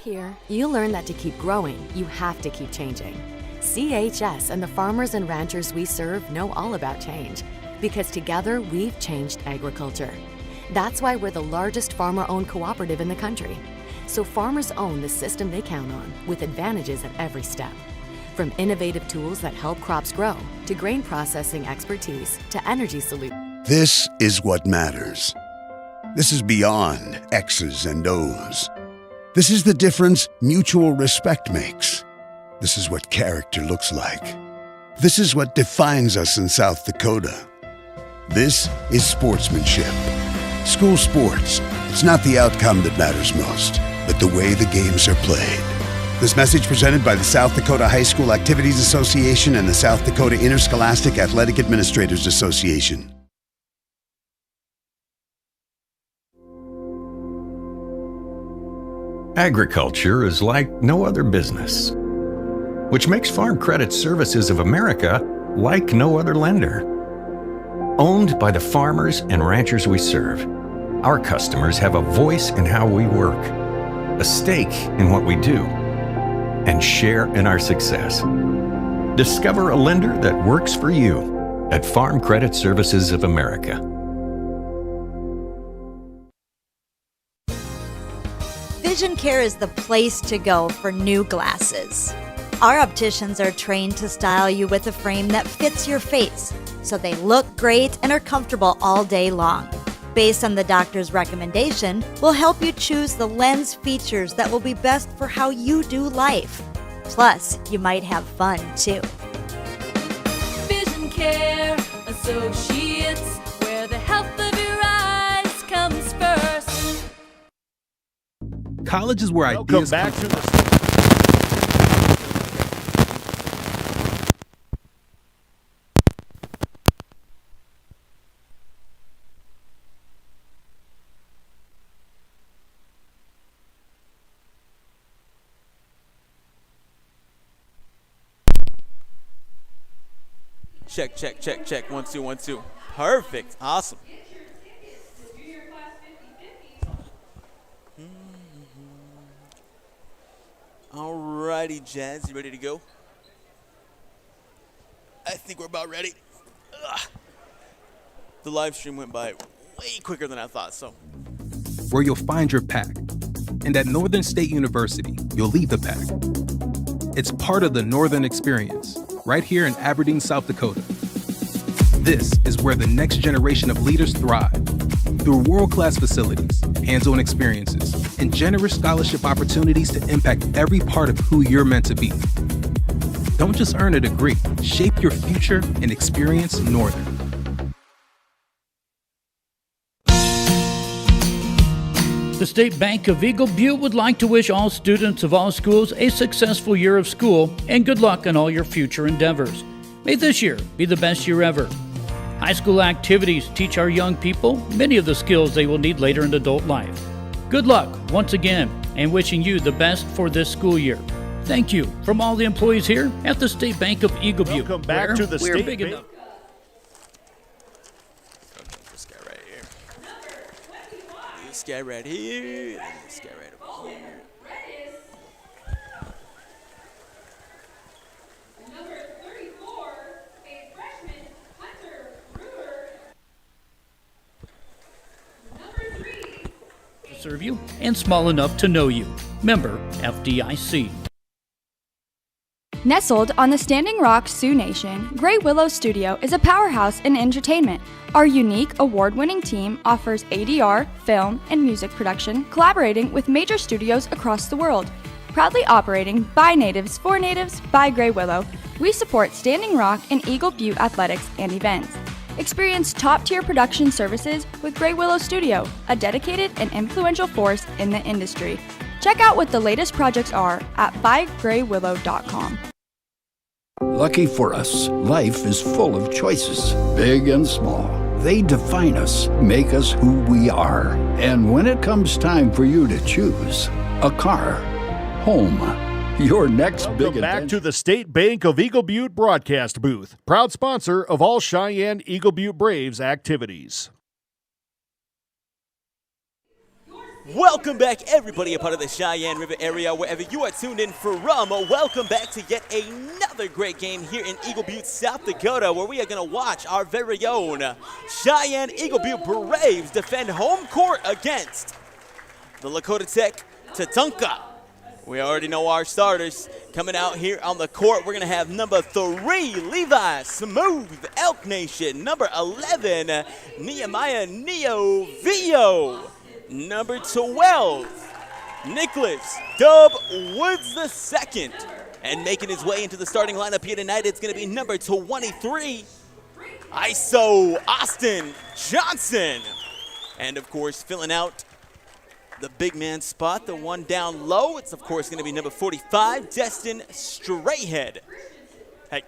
Here, you learn that to keep growing, you have to keep changing. CHS and the farmers and ranchers we serve know all about change, because together we've changed agriculture. That's why we're the largest farmer-owned cooperative in the country. So farmers own the system they count on, with advantages at every step. From innovative tools that help crops grow, to grain processing expertise, to energy solutions. This is what matters. This is beyond X's and O's. This is the difference mutual respect makes. This is what character looks like. This is what defines us in South Dakota. This is sportsmanship. School sports, it's not the outcome that matters most, but the way the games are played. This message presented by the South Dakota High School Activities Association and the South Dakota Interscholastic Athletic Administrators Association. Agriculture is like no other business, which makes Farm Credit Services of America like no other lender. Owned by the farmers and ranchers we serve, our customers have a voice in how we work, a stake in what we do, and share in our success. Discover a lender that works for you at Farm Credit Services of America. Vision Care is the place to go for new glasses. Our opticians are trained to style you with a frame that fits your face, so they look great and are comfortable all day long. Based on the doctor's recommendation, we'll help you choose the lens features that will be best for how you do life. Plus, you might have fun too. Vision Care Associates, where the health of your eyes comes first. College is where Welcome ideas back come to the Check. 1, 2, 1, 2. Perfect. Awesome. Alrighty, Jazz, you ready to go? I think we're about ready. Ugh. The live stream went by way quicker than I thought, so. where you'll find your pack. And at Northern State University, you'll leave the pack. It's part of the Northern experience, right here in Aberdeen, South Dakota. This is where the next generation of leaders thrive. Through world-class facilities, hands-on experiences, and generous scholarship opportunities to impact every part of who you're meant to be. Don't just earn a degree, shape your future and experience Northern. The State Bank of Eagle Butte would like to wish all students of all schools a successful year of school and good luck in all your future endeavors. May this year be the best year ever. High school activities teach our young people many of the skills they will need later in adult life. Good luck once again, and wishing you the best for this school year. Thank you from all the employees here at the State Bank of Eagle Butte. Welcome back to the State big Bank. enough. This guy right here. This guy right here. And this guy right over here. Serve you and small enough to know you. Member FDIC. Nestled on the Standing Rock Sioux Nation, Grey Willow Studio is a powerhouse in entertainment. Our unique, award-winning team offers ADR, film, and music production, collaborating with major studios across the world. Proudly operating by natives for natives by Grey Willow, we support Standing Rock and Eagle Butte athletics and events. Experience top-tier production services with Grey Willow Studio, a dedicated and influential force in the industry. Check out what the latest projects are at bygraywillow.com. Lucky for us, life is full of choices, big and small. They define us, make us who we are. And when it comes time for you to choose, a car, home, your next big Welcome back adventure. to the State Bank of Eagle Butte broadcast booth, proud sponsor of all Cheyenne-Eagle Butte Braves activities. Welcome back, everybody, a part of the Cheyenne River area, wherever you are tuned in from. Welcome back to yet another great game here in Eagle Butte, South Dakota, where we are going to watch our very own Cheyenne-Eagle Butte Braves defend home court against the Lakota Tech Tatanka. We already know our starters coming out here on the court. We're going to have number 3, Levi Smooth Elk Nation. Number 11, Nehemiah Neo Vio. Number 12, Nicholas Dub Woods II. And making his way into the starting lineup here tonight, it's going to be number 23, ISO Austin Johnson. And, of course, filling out the big man spot, the one down low, it's, of course, going to be number 45, Destin Strayhead. Hey,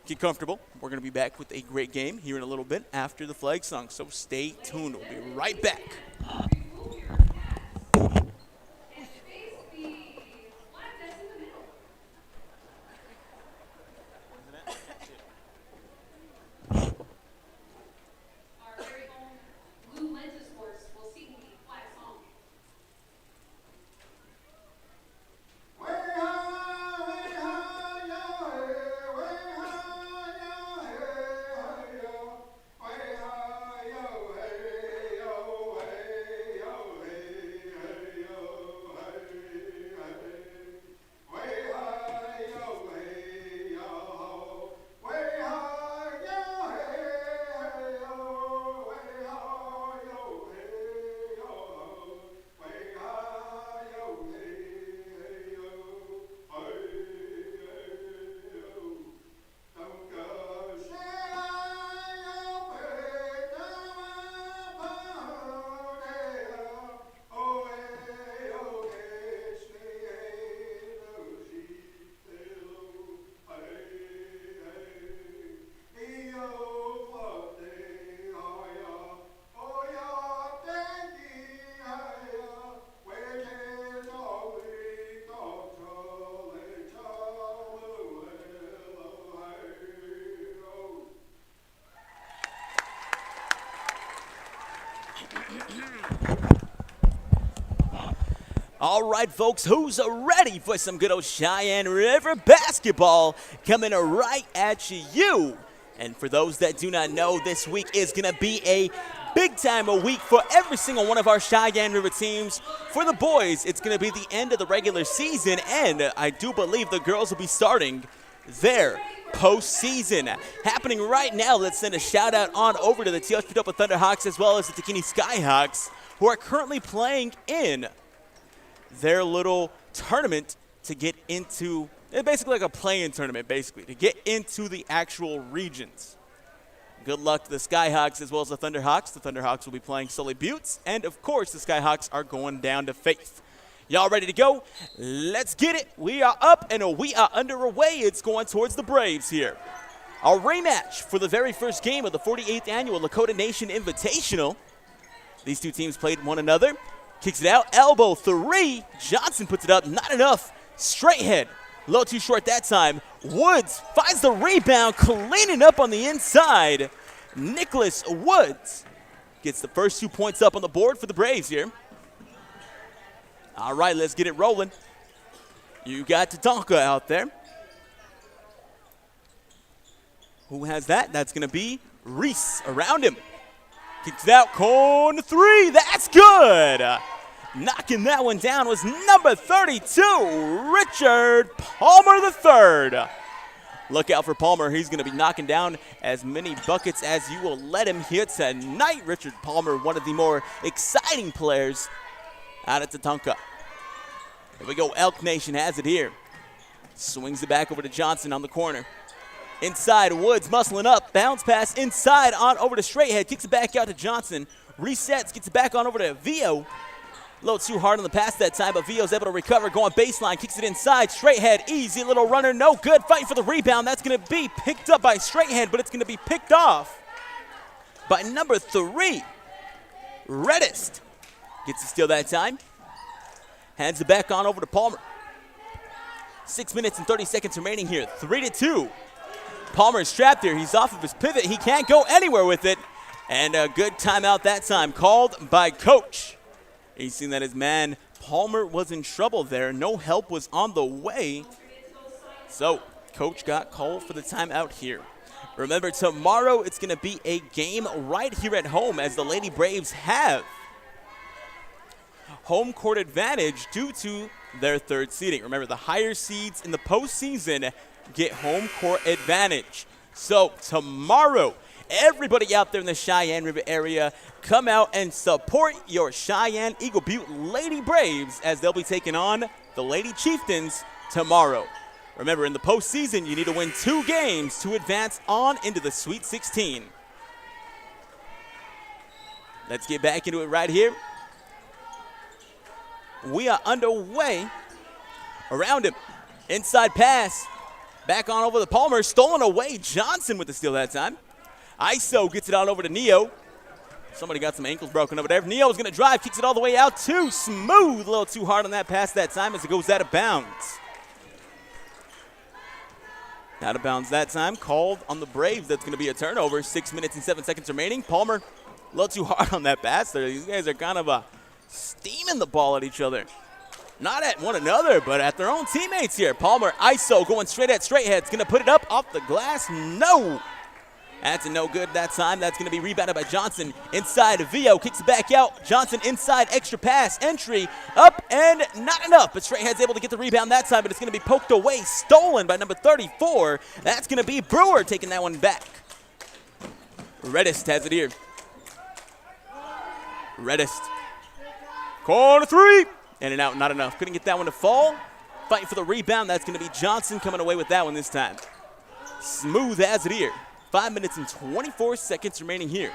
get comfortable. We're going to be back with a great game here in a little bit after the flag song, so stay tuned. We'll be right back. All right, folks, who's ready for some good old Cheyenne River basketball coming right at you? And for those that do not know, this week is going to be a big-time week for every single one of our Cheyenne River teams. For the boys, it's going to be the end of the regular season, and I do believe the girls will be starting their postseason. Happening right now, let's send a shout-out on over to the Teospadoppa Thunderhawks as well as the Takini Skyhawks, who are currently playing in their little tournament to get into, basically like a play-in tournament, basically, to get into the actual regions. Good luck to the Skyhawks as well as the Thunderhawks. The Thunderhawks will be playing Sully Buttes, and of course the Skyhawks are going down to Faith. Y'all ready to go? Let's get it. We are up and we are underway. It's going towards the Braves here. Our rematch for the very first game of the 48th annual Lakota Nation Invitational. These two teams played one another. Kicks it out, elbow 3. Johnson puts it up, not enough. Straight head, a little too short that time. Woods finds the rebound, cleaning up on the inside. Nicholas Woods gets the first 2 points up on the board for the Braves here. All right, let's get it rolling. You got Tatanka out there. Who has that? That's going to be Reese around him. Kicks it out, corner 3, that's good. Knocking that one down was number 32, Richard Palmer III. Look out for Palmer. He's going to be knocking down as many buckets as you will let him here tonight. Richard Palmer, one of the more exciting players out at Tatanka. Here we go, Elk Nation has it here. Swings it back over to Johnson on the corner. Inside, Woods muscling up. Bounce pass inside on over to Straighthead. Kicks it back out to Johnson. Resets, gets it back on over to Vio. A little too hard on the pass that time, but Vio's able to recover. Going baseline, kicks it inside. Straighthead, easy little runner, no good. Fighting for the rebound. That's going to be picked up by Straighthead, but it's going to be picked off by number 3, Reddist. Gets to steal that time. Hands it back on over to Palmer. 6 minutes and 30 seconds remaining here. 3-2. Palmer is trapped here. He's off of his pivot. He can't go anywhere with it. And a good timeout that time called by Coach. He's seen that his man Palmer was in trouble there. No help was on the way. So coach got called for the timeout here. Remember, tomorrow it's going to be a game right here at home as the Lady Braves have home court advantage due to their third seeding. Remember, the higher seeds in the postseason get home court advantage. So tomorrow, everybody out there in the Cheyenne River area, come out and support your Cheyenne-Eagle Butte Lady Braves as they'll be taking on the Lady Chieftains tomorrow. Remember, in the postseason, you need to win 2 games to advance on into the Sweet 16. Let's get back into it right here. We are underway. Around him, inside pass. Back on over the Palmer, stolen away. Johnson with the steal that time. ISO gets it on over to Neo. Somebody got some ankles broken over there. Neo's going to drive, kicks it all the way out. Too smooth. A little too hard on that pass that time as it goes out of bounds. Out of bounds that time, called on the Braves. That's going to be a turnover. 6 minutes and 7 seconds remaining. Palmer, a little too hard on that pass there. These guys are kind of steaming the ball at each other. Not at one another, but at their own teammates here. Palmer, ISO, going straight at straight head. It's going to put it up off the glass. No. That's a no good that time. That's going to be rebounded by Johnson. Inside, Vio kicks it back out. Johnson inside, extra pass, entry, up and not enough. But Straighthead's able to get the rebound that time, but it's going to be poked away, stolen by number 34. That's going to be Brewer taking that one back. Reddist has it here. Reddist. Corner 3. In and out, not enough. Couldn't get that one to fall. Fighting for the rebound. That's going to be Johnson coming away with that one this time. Smooth as it here. 5 minutes and 24 seconds remaining here.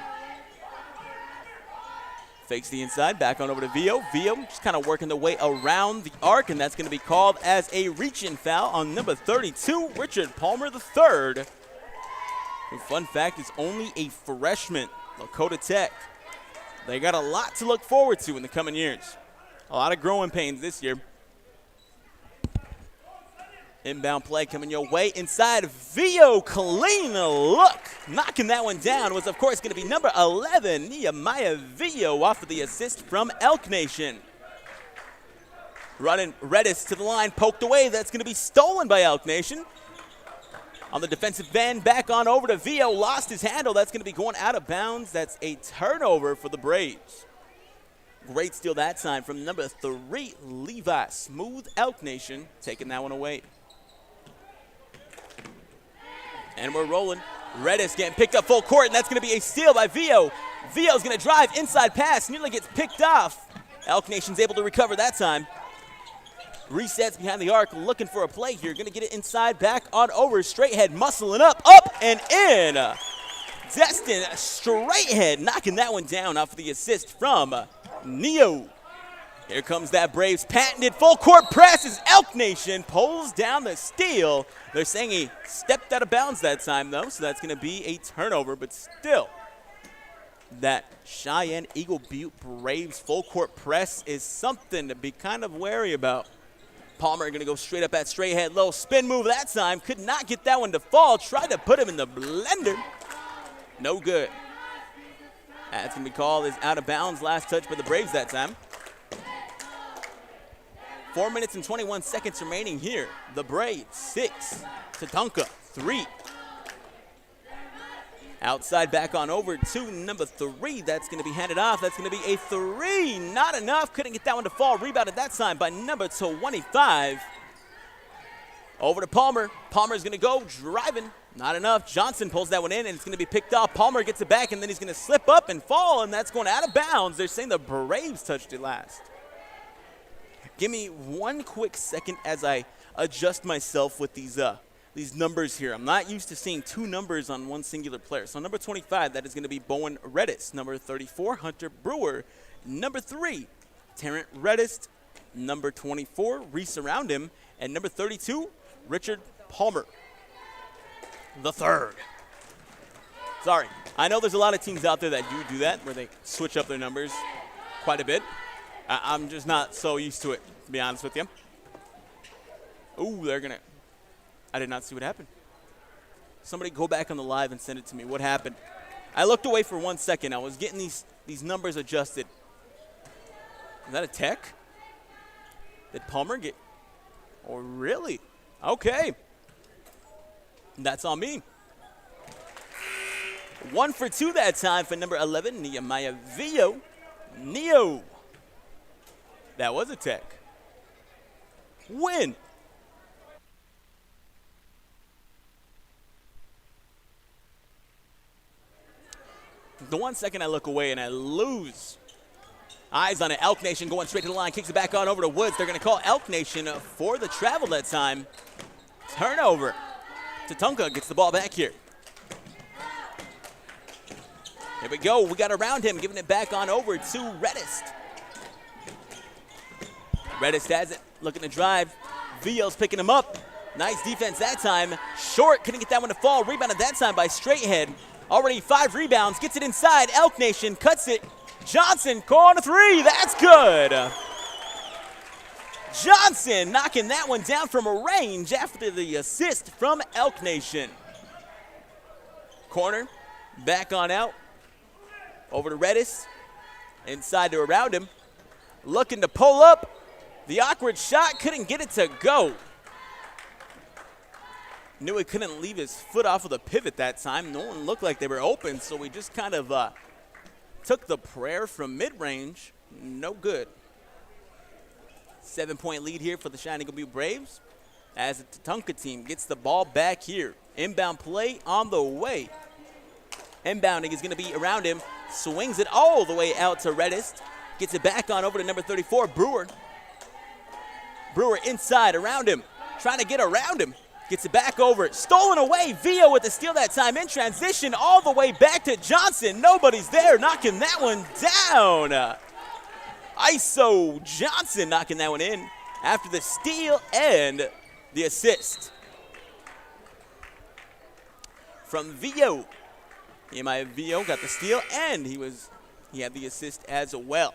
Fakes the inside, back on over to Vio. Vio just kind of working the way around the arc, and that's going to be called as a reach-in foul on number 32, Richard Palmer III. And fun fact, is only a freshman, Lakota Tech. They got a lot to look forward to in the coming years. A lot of growing pains this year. Inbound play coming your way. Inside, Vio, clean look. Knocking that one down was, of course, going to be number 11, Nehemiah Vio, off of the assist from Elk Nation. Running Redis to the line, poked away. That's going to be stolen by Elk Nation. On the defensive end, back on over to Vio. Lost his handle. That's going to be going out of bounds. That's a turnover for the Braves. Great steal that time from number 3, Levi. Smooth Elk Nation taking that one away. And we're rolling. Redis getting picked up full court, and that's going to be a steal by Vio. Vio's going to drive, inside pass, nearly gets picked off. Elk Nation's able to recover that time. Resets behind the arc, looking for a play here. Going to get it inside, back on over. Straighthead muscling up and in. Destin Straighthead knocking that one down off of the assist from Neo. Here comes that Braves patented full court press as Elk Nation pulls down the steal. They're saying he stepped out of bounds that time, though, so that's going to be a turnover, but still, that Cheyenne-Eagle Butte Braves full court press is something to be kind of wary about. Palmer going to go straight up at straight head, little spin move that time. Could not get that one to fall. Tried to put him in the blender. No good. That's going to be called as out of bounds. Last touch by the Braves that time. 4 minutes and 21 seconds remaining here. The Braves, 6. Tatanka, 3. Outside back on over to number 3. That's going to be handed off. That's going to be a 3. Not enough. Couldn't get that one to fall. Rebounded that time by number 25. Over to Palmer. Palmer's going to go driving. Not enough. Johnson pulls that one in, and it's going to be picked off. Palmer gets it back, and then he's going to slip up and fall, and that's going out of bounds. They're saying the Braves touched it last. Give me one quick second as I adjust myself with these numbers here. I'm not used to seeing 2 numbers on one singular player. So number 25, that is going to be Bowen Redis. Number 34, Hunter Brewer. Number 3, Terrence Redis. Number 24, Reese around him. And number 32, Richard Palmer the third. Sorry. I know there's a lot of teams out there that do that, where they switch up their numbers quite a bit. I'm just not so used to it, to be honest with you. Ooh, they're going to. I did not see what happened. Somebody go back on the live and send it to me. What happened? I looked away for 1 second. I was getting these numbers adjusted. Is that a tech? Did Palmer get? Oh, really? Okay. That's on me. 1 for 2 that time for number 11, Nehemiah Vio. Neo. That was a tech. Win. The 1 second I look away and I lose. Eyes on it. Elk Nation going straight to the line. Kicks it back on over to Woods. They're going to call Elk Nation for the travel that time. Turnover. Tatunka gets the ball back here. Here we go. We got around him, giving it back on over to Reddist. Reddist has it, looking to drive. Vio's picking him up. Nice defense that time. Short, couldn't get that one to fall. Rebounded that time by Straighthead. Already 5 rebounds, gets it inside. Elk Nation cuts it. Johnson, corner 3, that's good. Johnson knocking that one down from a range after the assist from Elk Nation. Corner, back on out. Over to Redis, inside to around him. Looking to pull up. The awkward shot, couldn't get it to go. Knew he couldn't leave his foot off of the pivot that time. No one looked like they were open, so we just kind of took the prayer from mid-range. No good. 7-point lead here for the Cheyenne-Eagle Butte Braves as the Tatunka team gets the ball back here. Inbound play on the way. Inbounding is going to be around him. Swings it all the way out to Reddist. Gets it back on over to number 34, Brewer. Brewer inside around him. Trying to get around him. Gets it back over. Stolen away. Vio with the steal that time in transition all the way back to Johnson. Nobody's there. Knocking that one down. ISO Johnson knocking that one in after the steal and the assist. From Vio. Nehemiah Vio got the steal, and he had the assist as well.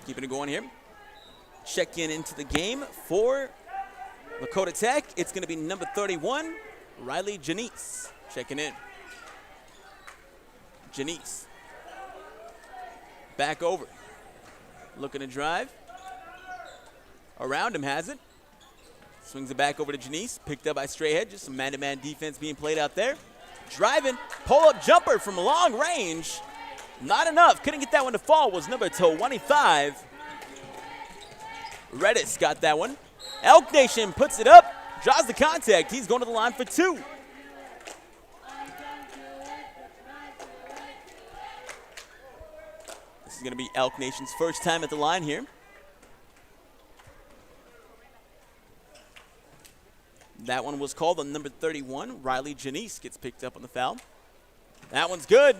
Keeping it going here. Check in into the game for Lakota Tech. It's going to be number 31, Riley Janice, checking in. Janice. Back over. Looking to drive. Around him has it. Swings it back over to Janice. Picked up by Straighthead. Just some man-to-man defense being played out there. Driving. Pull-up jumper from long range. Not enough. Couldn't get that one to fall. Was number 25. Redis got that one. Elk Nation puts it up. Draws the contact. He's going to the line for 2. This is going to be Elk Nation's first time at the line here. That one was called on number 31. Riley Janice gets picked up on the foul. That one's good.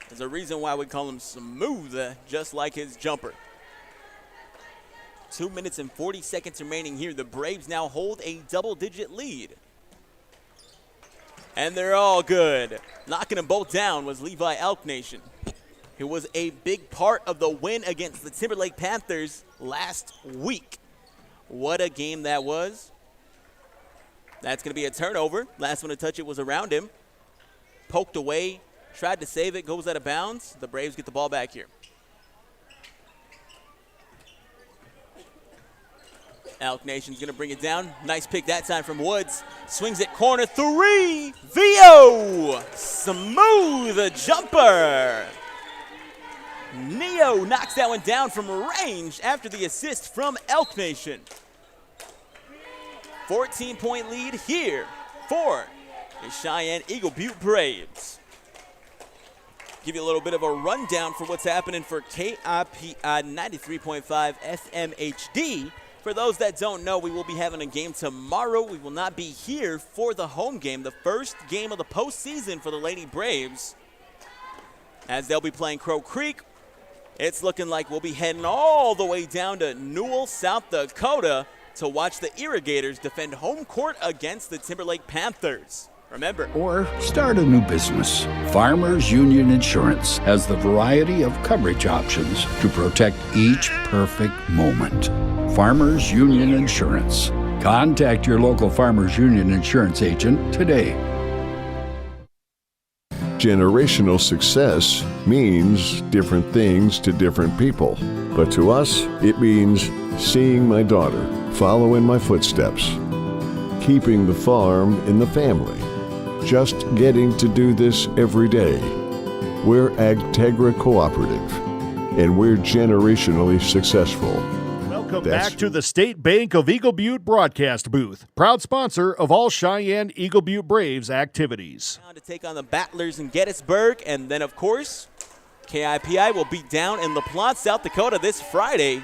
There's a reason why we call him smooth, just like his jumper. 2 minutes and 40 seconds remaining here. The Braves now hold a double-digit lead. And they're all good. Knocking them both down was Levi Elk Nation, who was a big part of the win against the Timberlake Panthers last week. What a game that was. That's going to be a turnover. Last one to touch it was around him. Poked away, tried to save it, goes out of bounds. The Braves get the ball back here. Elk Nation's going to bring it down. Nice pick that time from Woods. Swings it corner 3. Vio! Smooth jumper. Neo knocks that one down from range after the assist from Elk Nation. 14-point lead here for the Cheyenne-Eagle Butte Braves. Give you a little bit of a rundown for what's happening for KIPI 93.5 FMHD. For those that don't know, we will be having a game tomorrow. We will not be here for the home game, the first game of the postseason for the Lady Braves, as they'll be playing Crow Creek. It's looking like we'll be heading all the way down to Newell, South Dakota to watch the Irrigators defend home court against the Timberlake Panthers. Remember. Or start a new business. Farmers Union Insurance has the variety of coverage options to protect each perfect moment. Farmers Union Insurance. Contact your local Farmers Union insurance agent today. Generational success means different things to different people. But to us, it means seeing my daughter follow in my footsteps, keeping the farm in the family, just getting to do this every day. We're Agtegra Cooperative, and we're generationally successful. Welcome back to the State Bank of Eagle Butte broadcast booth, proud sponsor of all Cheyenne-Eagle Butte Braves activities. To take on the Battlers in Gettysburg, and then, of course, KIPI will be down in LaPlante, South Dakota this Friday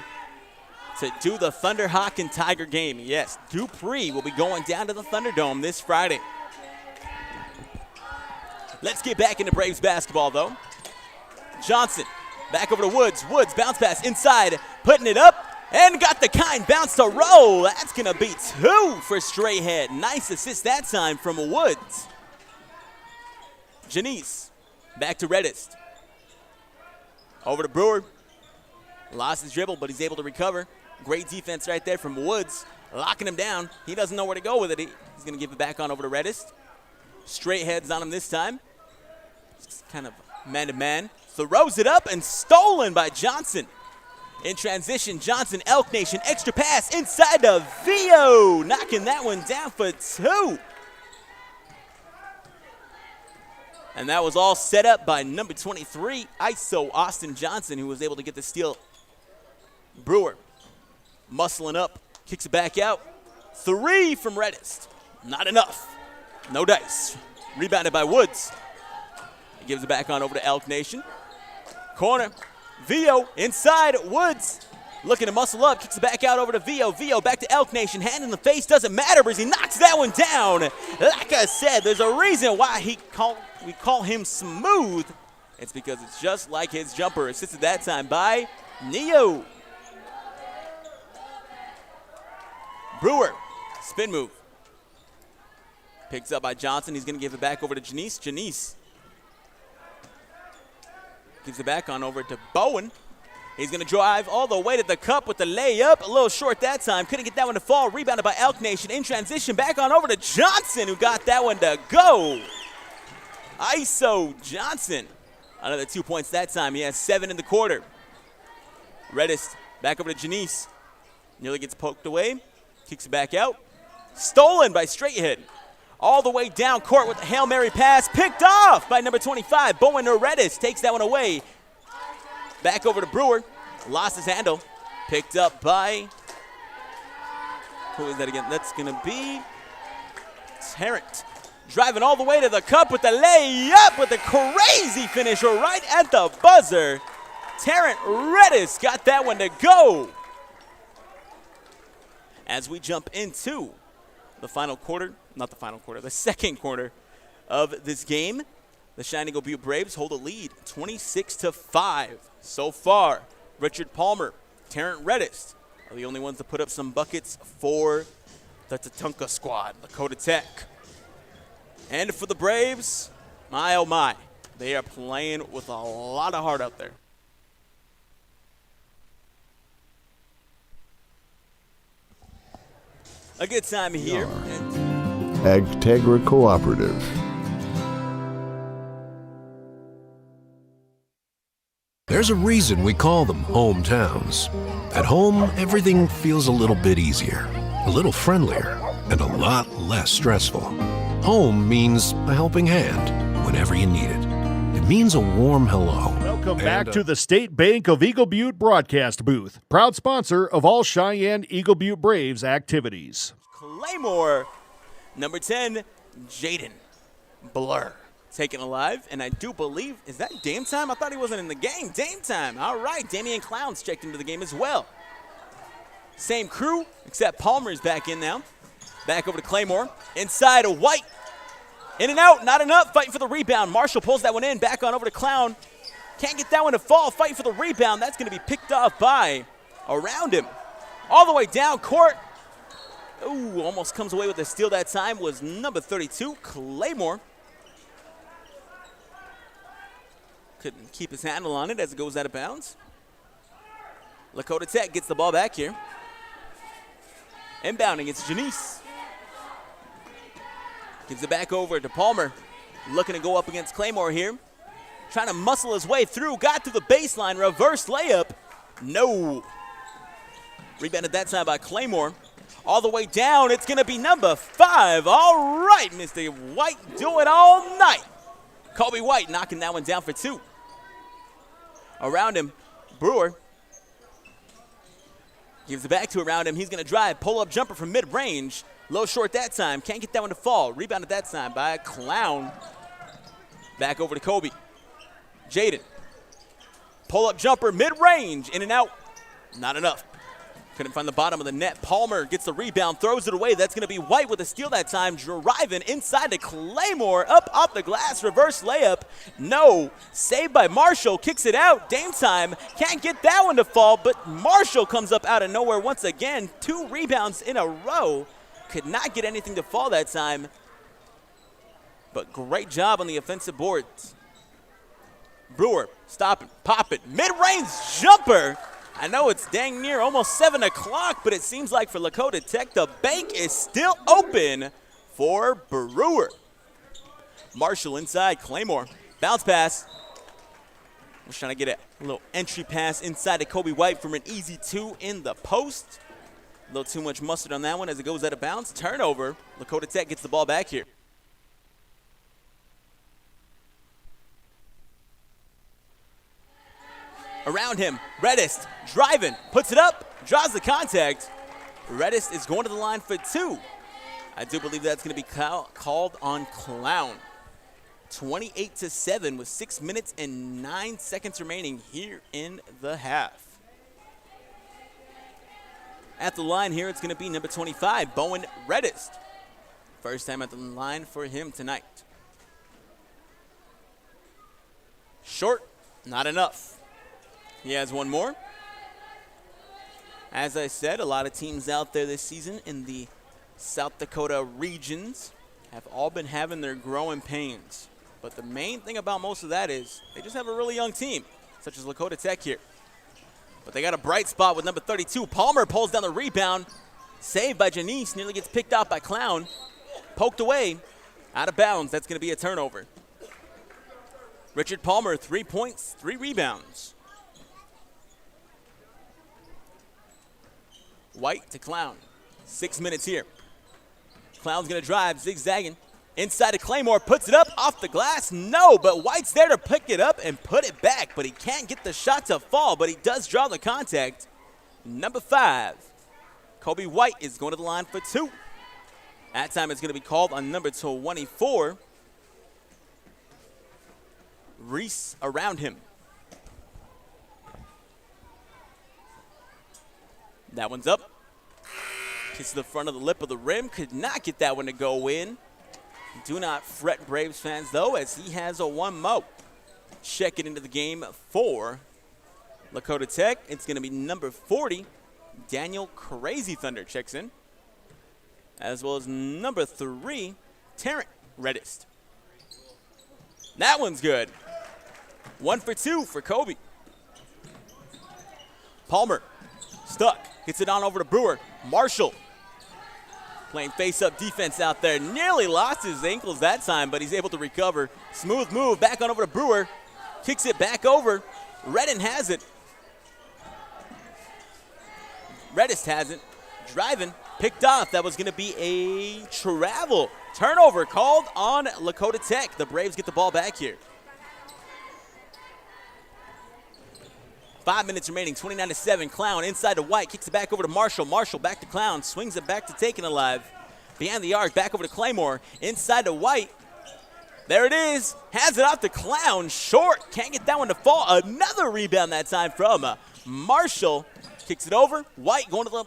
to do the Thunderhawk and Tiger game. Yes, Dupree will be going down to the Thunderdome this Friday. Let's get back into Braves basketball, though. Johnson back over to Woods. Woods bounce pass inside, putting it up. And got the kind bounce to roll. That's going to be 2 for Straighthead. Nice assist that time from Woods. Janice back to Reddist. Over to Brewer. Lost his dribble, but he's able to recover. Great defense right there from Woods. Locking him down. He doesn't know where to go with it. He's going to give it back on over to Reddist. Straighthead's on him this time. Just kind of man-to-man. Throws it up and stolen by Johnson. In transition, Johnson, Elk Nation, extra pass inside to Vio, knocking that one down for 2. And that was all set up by number 23, ISO Austin Johnson, who was able to get the steal. Brewer, muscling up, kicks it back out. 3 from Reddist, not enough. No dice. Rebounded by Woods. He gives it back on over to Elk Nation. Corner. Vio inside, Woods looking to muscle up, kicks it back out over to Vio. Vio back to Elk Nation, hand in the face, doesn't matter as he knocks that one down. Like I said, there's a reason why we call him smooth. It's because it's just like his jumper, assisted that time by Neo. Brewer, spin move. Picked up by Johnson, he's gonna give it back over to Janice. Janice gives it back on over to Bowen. He's going to drive all the way to the cup with the layup. A little short that time. Couldn't get that one to fall. Rebounded by Elk Nation. In transition, back on over to Johnson, who got that one to go. ISO Johnson. Another 2 points that time. He has 7 in the quarter. Reddist back over to Janice. Nearly gets poked away. Kicks it back out. Stolen by Straighthead. All the way down court with the Hail Mary pass. Picked off by number 25. Bowen Redis takes that one away. Back over to Brewer. Lost his handle. Picked up by, who is that again? That's going to be Tarrant. Driving all the way to the cup with the layup with a crazy finish right at the buzzer. Tarrant Redis got that one to go. As we jump into the final quarter, not the final quarter, the second quarter of this game, the Cheyenne-Eagle Butte Braves hold a lead 26-5. So far, Richard Palmer, Tarrant Redist are the only ones to put up some buckets for the Tatunka squad, Lakota Tech. And for the Braves, my oh my, they are playing with a lot of heart out there. A good time here. Agtegra Cooperative. There's a reason we call them hometowns. At home, everything feels a little bit easier, a little friendlier, and a lot less stressful. Home means a helping hand whenever you need it. It means a warm hello. Welcome back to the State Bank of Eagle Butte broadcast booth, proud sponsor of all Cheyenne-Eagle Butte Braves activities. Claymore, number 10, Jaden Blur, taken alive, and I do believe, is that Dame Time? I thought he wasn't in the game. Dame Time, all right. Damian Clowns checked into the game as well. Same crew, except Palmer's back in now. Back over to Claymore, inside of White. In and out, not enough, fighting for the rebound. Marshall pulls that one in, back on over to Clown. Can't get that one to fall, fighting for the rebound. That's going to be picked off by around him. All the way down court. Ooh, almost comes away with a steal that time was number 32, Claymore. Couldn't keep his handle on it as it goes out of bounds. Lakota Tech gets the ball back here. Inbounding, it's Janice. Gives it back over to Palmer. Looking to go up against Claymore here. Trying to muscle his way through. Got through the baseline. Reverse layup. No. Rebounded that time by Claymore. All the way down. It's going to be number 5. All right, Mr. White doing all night. Kobe White knocking that one down for 2. Around him, Brewer. Gives it back to around him. He's going to drive. Pull-up jumper from mid-range. Low short that time. Can't get that one to fall. Rebounded that time by a Clown. Back over to Kobe. Jaden. Pull-up jumper, mid-range. In and out. Not enough. Couldn't find the bottom of the net. Palmer gets the rebound, throws it away. That's going to be White with a steal that time. Driving inside to Claymore. Up off the glass. Reverse layup. No. Saved by Marshall. Kicks it out. Dame time. Can't get that one to fall, but Marshall comes up out of nowhere once again. 2 rebounds in a row. Could not get anything to fall that time. But great job on the offensive boards. Brewer, stop it, pop it. Mid-range jumper. I know it's dang near almost 7 o'clock, but it seems like for Lakota Tech, the bank is still open for Brewer. Marshall inside, Claymore. Bounce pass. Was trying to get a little entry pass inside to Kobe White from an easy 2 in the post. A little too much mustard on that one as it goes out of bounds. Turnover. Lakota Tech gets the ball back here. Around him, Redist driving, puts it up, draws the contact. Redist is going to the line for 2. I do believe that's going to be called on Clown. 28-7 with 6 minutes and 9 seconds remaining here in the half. At the line here, it's going to be number 25, Bowen Redist. First time at the line for him tonight. Short, not enough. He has one more. As I said, a lot of teams out there this season in the South Dakota regions have all been having their growing pains. But the main thing about most of that is they just have a really young team, such as Lakota Tech here. But they got a bright spot with number 32. Palmer pulls down the rebound. Saved by Janice. Nearly gets picked out by Clown. Poked away. Out of bounds. That's going to be a turnover. Richard Palmer, 3 points, 3 rebounds. White to Clown. 6 minutes here. Clown's going to drive, zigzagging. Inside to Claymore, puts it up off the glass. No, but White's there to pick it up and put it back, but he can't get the shot to fall, but he does draw the contact. Number 5, Kobe White is going to the line for 2. That time it's going to be called on number 24. Reese around him. That one's up. Gets to the front of the lip of the rim. Could not get that one to go in. Do not fret, Braves fans, though, as he has a 1 mo. Checking into the game for Lakota Tech. It's going to be number 40, Daniel Crazy Thunder checks in, as well as number 3, Terrence Redist. That one's good. 1 for 2 for Kobe. Palmer, stuck. Gets it on over to Brewer. Marshall. Playing face-up defense out there. Nearly lost his ankles that time, but he's able to recover. Smooth move. Back on over to Brewer. Kicks it back over. Redden has it. Redist has it. Driving. Picked off. That was going to be a travel. Turnover called on Lakota Tech. The Braves get the ball back here. 5 minutes remaining, 29-7. Clown inside to White, kicks it back over to Marshall. Marshall back to Clown, swings it back to Taken Alive. Behind the arc, back over to Claymore. Inside to White. There it is. Has it off to Clown. Short. Can't get that one to fall. Another rebound that time from Marshall. Kicks it over. White going to the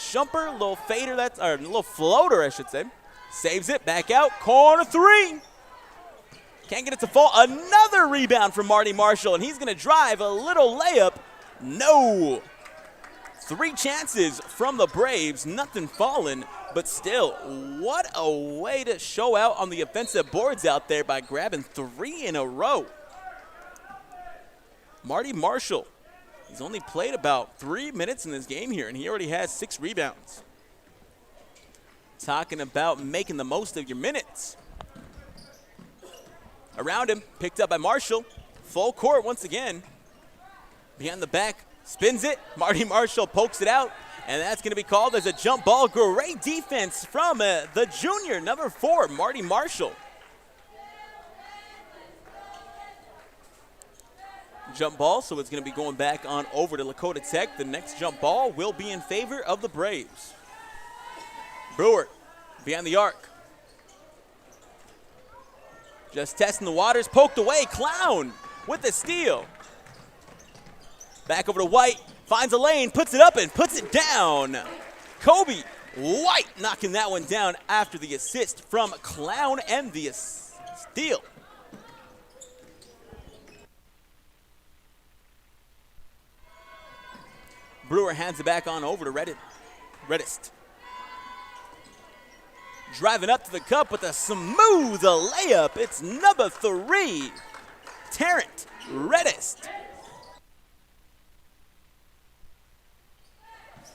jumper. Little fader, or a little floater, I should say. Saves it. Back out. Corner 3. Can't get it to fall. Another rebound from Marty Marshall, and he's going to drive a little layup. No. 3 chances from the Braves. Nothing falling, but still, what a way to show out on the offensive boards out there by grabbing 3 in a row. Marty Marshall, he's only played about 3 minutes in this game here, and he already has 6 rebounds. Talking about making the most of your minutes. Around him, picked up by Marshall. Full court once again. Behind the back, spins it. Marty Marshall pokes it out, and that's going to be called as a jump ball. Great defense from the junior, number 4, Marty Marshall. Jump ball, so it's going to be going back on over to Lakota Tech. The next jump ball will be in favor of the Braves. Brewer behind the arc. Just testing the waters, poked away. Clown with the steal. Back over to White, finds a lane, puts it up and puts it down. Kobe White knocking that one down after the assist from Clown and the steal. Brewer hands it back on over to Reddist. Driving up to the cup with a smooth layup. It's number 3, Terrence Reddist.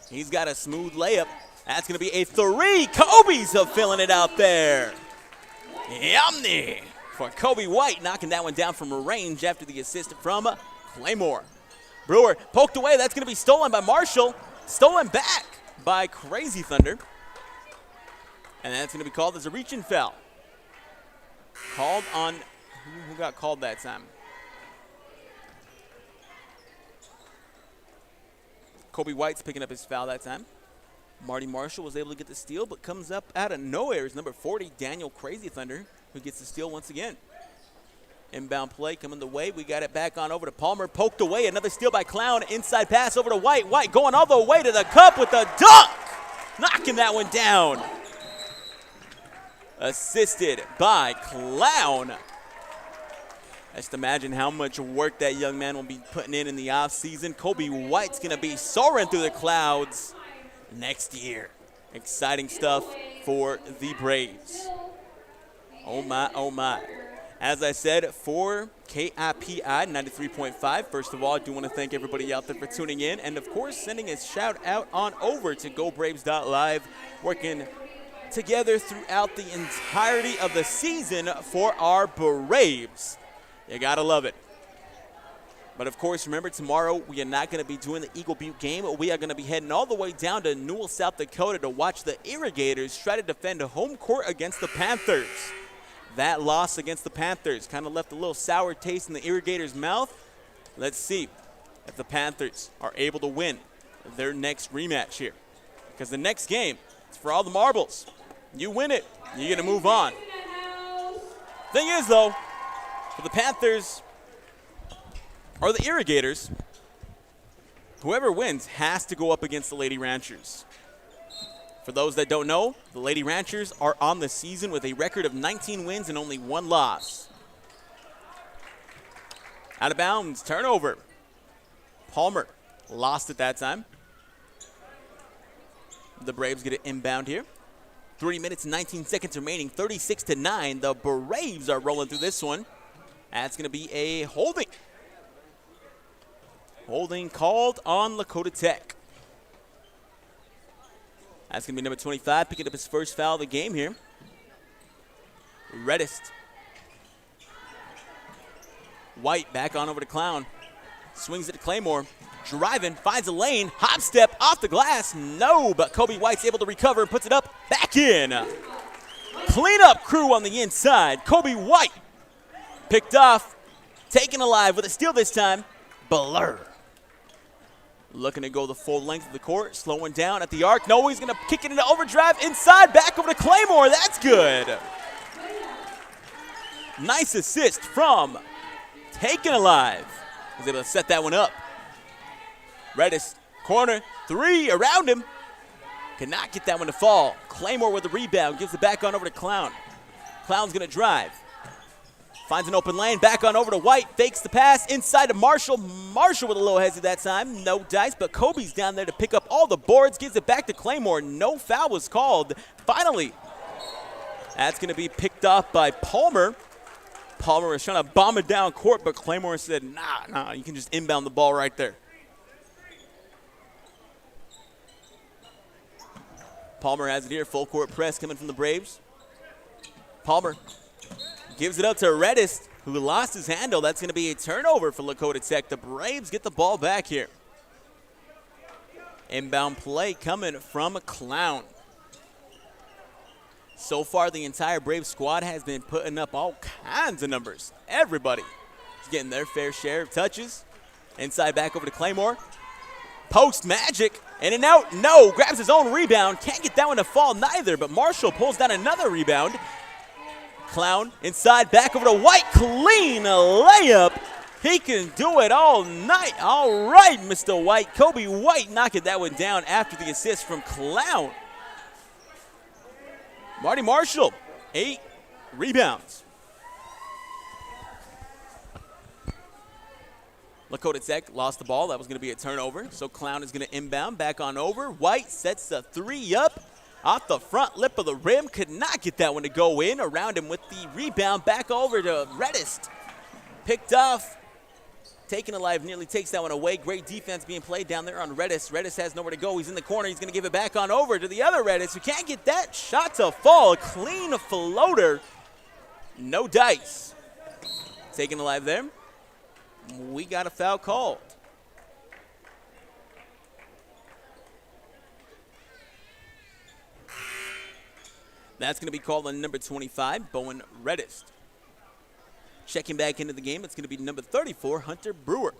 He's got a smooth layup. That's going to be a 3. Kobe's filling it out there. Yummy for Kobe White, knocking that one down from range after the assist from Claymore. Brewer poked away. That's going to be stolen by Marshall. Stolen back by Crazy Thunder. And that's going to be called as a reach-in foul. Called on, who got called that time? Kobe White's picking up his foul that time. Marty Marshall was able to get the steal, but comes up out of nowhere. It's number 40, Daniel Crazy Thunder, who gets the steal once again. Inbound play coming the way. We got it back on over to Palmer. Poked away. Another steal by Clown. Inside pass over to White. White going all the way to the cup with the dunk. Knocking that one down. Assisted by Clown. Just imagine how much work that young man will be putting in the offseason. Kobe White's going to be soaring through the clouds next year. Exciting stuff for the Braves. Oh, my, oh, my. As I said, for KIPI 93.5, first of all, I do want to thank everybody out there for tuning in. And, of course, sending a shout-out on over to GoBraves.live, working together throughout the entirety of the season for our Braves. You got to love it. But, of course, remember, tomorrow we are not going to be doing the Eagle Butte game. We are going to be heading all the way down to Newell, South Dakota to watch the Irrigators try to defend home court against the Panthers. That loss against the Panthers kind of left a little sour taste in the Irrigators' mouth. Let's see if the Panthers are able to win their next rematch here. Because the next game is for all the marbles. You win it, you're going to move on. Thing is, though, for the Panthers or the Irrigators, whoever wins has to go up against the Lady Ranchers. For those that don't know, the Lady Ranchers are on the season with a record of 19 wins and only 1 loss. Out of bounds, turnover. Palmer lost it that time. The Braves get it inbound here. 3 minutes and 19 seconds remaining, 36-9. The Braves are rolling through this one. That's going to be a holding. Holding called on Lakota Tech. That's going to be number 25, picking up his first foul of the game here. Reddist. White back on over to Clown. Swings it to Claymore. Driving, finds a lane. Hop step off the glass. No, but Kobe White's able to recover and puts it up. Back in. Cleanup crew on the inside. Kobe White picked off. Taken alive with a steal this time. Blur. Looking to go the full length of the court. Slowing down at the arc. No, he's going to kick it into overdrive. Inside, back over to Claymore. That's good. Nice assist from Taken Alive. He's able to set that one up. Redis, corner, 3 around him. Cannot get that one to fall. Claymore with the rebound. Gives it back on over to Clown. Clown's going to drive. Finds an open lane, back on over to White, fakes the pass, inside to Marshall. Marshall with a little hezzy that time, no dice, but Kobe's down there to pick up all the boards, gives it back to Claymore. No foul was called. Finally, that's going to be picked off by Palmer. Palmer was trying to bomb it down court, but Claymore said, nah, you can just inbound the ball right there. Palmer has it here. Full court press coming from the Braves. Palmer gives it up to Redis, who lost his handle. That's going to be a turnover for Lakota Tech. The Braves get the ball back here. Inbound play coming from Clown. So far, the entire Brave squad has been putting up all kinds of numbers. Everybody is getting their fair share of touches. Inside back over to Claymore. Post magic. In and out. No. Grabs his own rebound. Can't get that one to fall neither, but Marshall pulls down another rebound. Clown inside back over to White. Clean layup. He can do it all night. All right, Mr. White. Kobe White knocking that one down after the assist from Clown. Marty Marshall, 8 rebounds. Lakota Tech lost the ball. That was going to be a turnover. So Clown is going to inbound back on over. White sets the 3 up off the front lip of the rim. Could not get that one to go in. Around him with the rebound back over to Redist. Picked off. Taken Alive nearly takes that one away. Great defense being played down there on Redis. Redis has nowhere to go. He's in the corner. He's going to give it back on over to the other Redis, who can't get that shot to fall. Clean floater. No dice. Taken Alive there. We got a foul called. That's going to be called on number 25, Bowen Redist. Checking back into the game, it's going to be number 34, Hunter Brewer.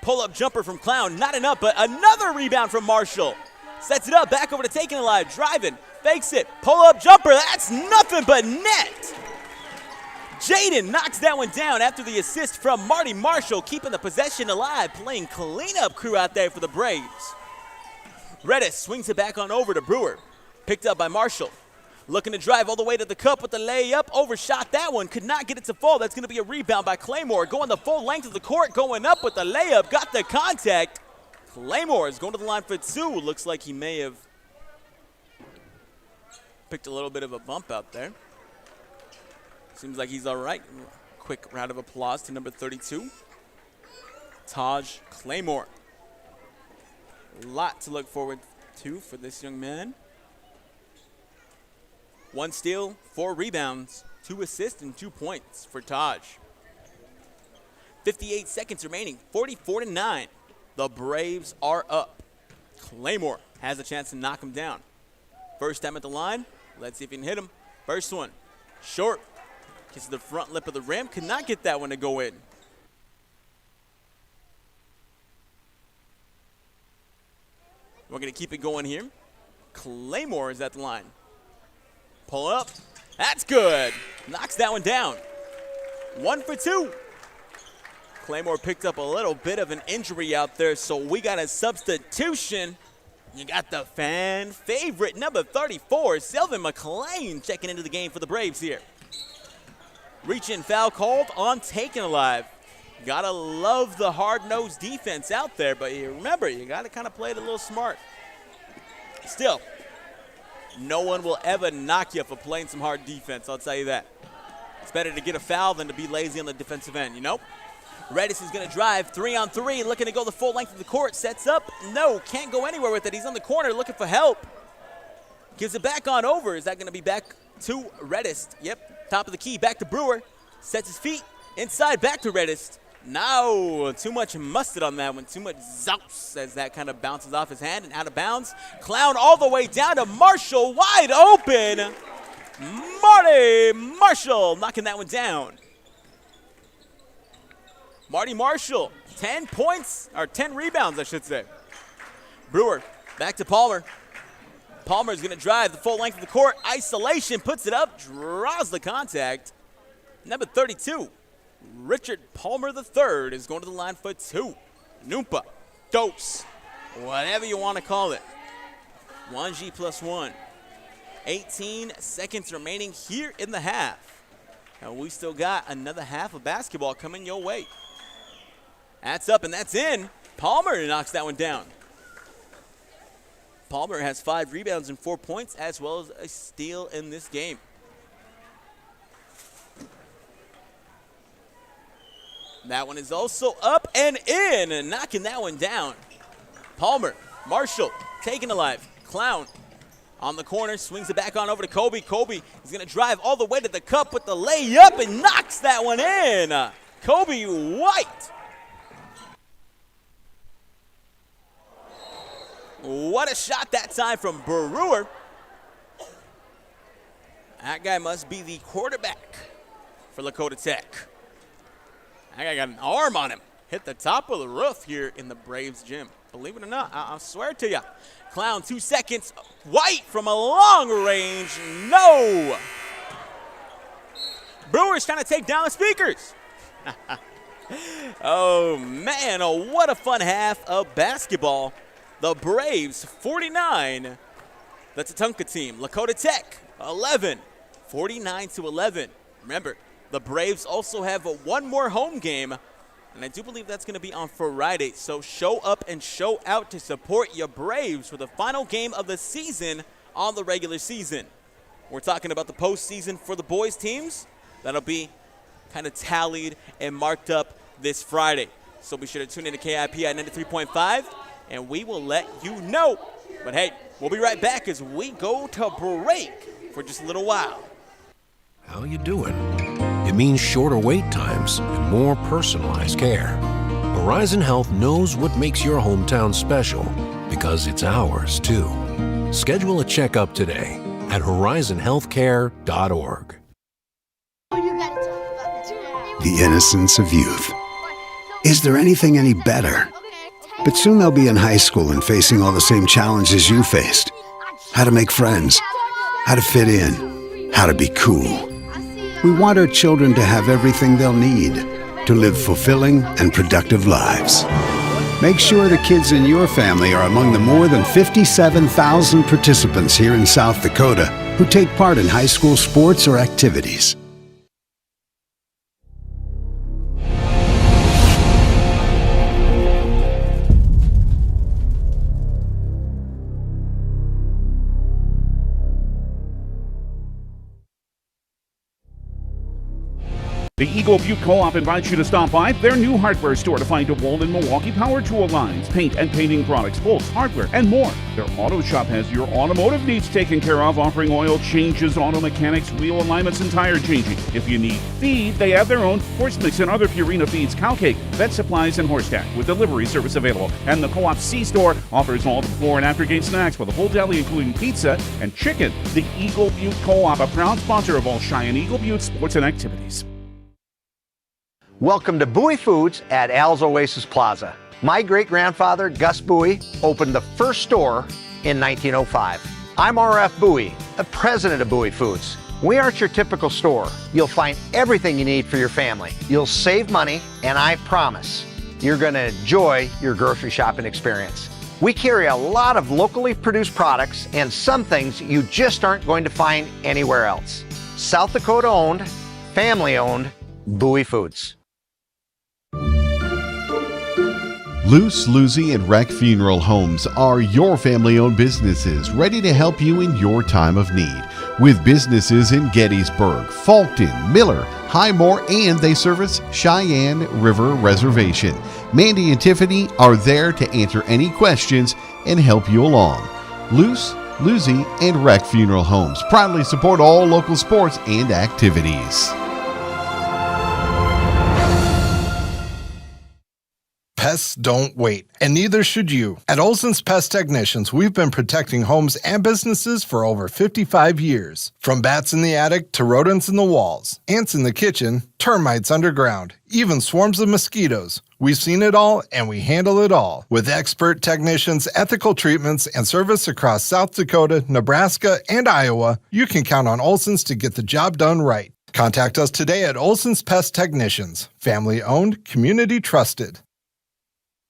Pull-up jumper from Clown, not enough, but another rebound from Marshall. Sets it up, back over to Taken Alive, driving, fakes it, pull-up jumper, that's nothing but net. Jaden knocks that one down after the assist from Marty Marshall, keeping the possession alive, playing cleanup crew out there for the Braves. Redis swings it back on over to Brewer. Picked up by Marshall. Looking to drive all the way to the cup with the layup. Overshot that one. Could not get it to fall. That's going to be a rebound by Claymore. Going the full length of the court. Going up with the layup. Got the contact. Claymore is going to the line for 2. Looks like he may have picked a little bit of a bump out there. Seems like he's all right. Quick round of applause to number 32, Taj Claymore. A lot to look forward to for this young man. 1 steal, 4 rebounds, 2 assists, and 2 points for Taj. 58 seconds remaining, 44-9. The Braves are up. Claymore has a chance to knock him down. First time at the line. Let's see if he can hit him. First one, short. Gets to the front lip of the rim. Could not get that one to go in. We're going to keep it going here. Claymore is at the line. Pull up. That's good. Knocks that one down. 1 for 2. Claymore picked up a little bit of an injury out there, so we got a substitution. You got the fan favorite, number 34, Sylvan McClain, checking into the game for the Braves here. Reach-in foul called on Taken Alive. Gotta love the hard-nosed defense out there, but you remember, you gotta kind of play it a little smart. Still, no one will ever knock you for playing some hard defense, I'll tell you that. It's better to get a foul than to be lazy on the defensive end, you know? Redis is gonna drive, 3-on-3, looking to go the full length of the court, sets up, no, can't go anywhere with it. He's on the corner looking for help. Gives it back on over. Is that gonna be back to Redis? Yep. Top of the key, back to Brewer. Sets his feet, inside, back to Redis. No, too much mustard on that one. Too much zouse as that kind of bounces off his hand and out of bounds. Clown all the way down to Marshall, wide open. Marty Marshall knocking that one down. Marty Marshall, 10 points, or 10 rebounds, I should say. Brewer, back to Palmer. Palmer's going to drive the full length of the court. Isolation, puts it up, draws the contact. Number 32, Richard Palmer III is going to the line for 2. Noompa, dose, whatever you want to call it. 1G plus 1. 18 seconds remaining here in the half. And we still got another half of basketball coming your way. That's up and that's in. Palmer knocks that one down. Palmer has 5 rebounds and 4 points, as well as a steal in this game. That one is also up and in, and knocking that one down. Palmer, Marshall, taken alive. Clown on the corner, swings it back on over to Kobe. Kobe is going to drive all the way to the cup with the layup and knocks that one in. Kobe White. What a shot that time from Brewer. That guy must be the quarterback for Lakota Tech. That guy got an arm on him. Hit the top of the roof here in the Braves gym. Believe it or not, I'll swear to you. Clown, 2 seconds. White from a long range. No. Brewers trying to take down the speakers. Oh, man. Oh, what a fun half of basketball. The Braves, 49. The Tatanka team. Lakota Tech, 11. 49-11. Remember, the Braves also have one more home game, and I do believe that's going to be on Friday. So show up and show out to support your Braves for the final game of the season on the regular season. We're talking about the postseason for the boys teams. That'll be kind of tallied and marked up this Friday. So be sure to tune in to KIP at 93.5, and we will let you know. But hey, we'll be right back as we go to break for just a little while. How you doing? It means shorter wait times and more personalized care. Horizon Health knows what makes your hometown special because it's ours too. Schedule a checkup today at horizonhealthcare.org. The innocence of youth. Is there anything any better? But soon they'll be in high school and facing all the same challenges you faced. How to make friends, how to fit in, how to be cool. We want our children to have everything they'll need to live fulfilling and productive lives. Make sure the kids in your family are among the more than 57,000 participants here in South Dakota who take part in high school sports or activities. The Eagle Butte Co-op invites you to stop by their new hardware store to find DeWalt and Milwaukee power tool lines, paint and painting products, bolts, hardware, and more. Their auto shop has your automotive needs taken care of, offering oil changes, auto mechanics, wheel alignments, and tire changing. If you need feed, they have their own horse mix and other Purina feeds, cow cake, vet supplies, and horse tack with delivery service available. And the Co-op C-Store offers all the before and after game snacks with a full deli including pizza and chicken. The Eagle Butte Co-op, a proud sponsor of all Cheyenne-Eagle Butte sports and activities. Welcome to Bowie Foods at Al's Oasis Plaza. My great-grandfather, Gus Bowie, opened the first store in 1905. I'm R.F. Bowie, the president of Bowie Foods. We aren't your typical store. You'll find everything you need for your family. You'll save money, and I promise you're going to enjoy your grocery shopping experience. We carry a lot of locally produced products and some things you just aren't going to find anywhere else. South Dakota owned, family owned, Bowie Foods. Luce, Lucy, and Wreck Funeral Homes are your family-owned businesses ready to help you in your time of need. With businesses in Gettysburg, Fulton, Miller, Highmore, and they service Cheyenne River Reservation. Mandy and Tiffany are there to answer any questions and help you along. Luce, Lucy, and Wreck Funeral Homes proudly support all local sports and activities. Pests don't wait, and neither should you. At Olson's Pest Technicians, we've been protecting homes and businesses for over 55 years. From bats in the attic to rodents in the walls, ants in the kitchen, termites underground, even swarms of mosquitoes. We've seen it all, and we handle it all. With expert technicians, ethical treatments, and service across South Dakota, Nebraska, and Iowa, you can count on Olson's to get the job done right. Contact us today at Olson's Pest Technicians. Family-owned, community-trusted.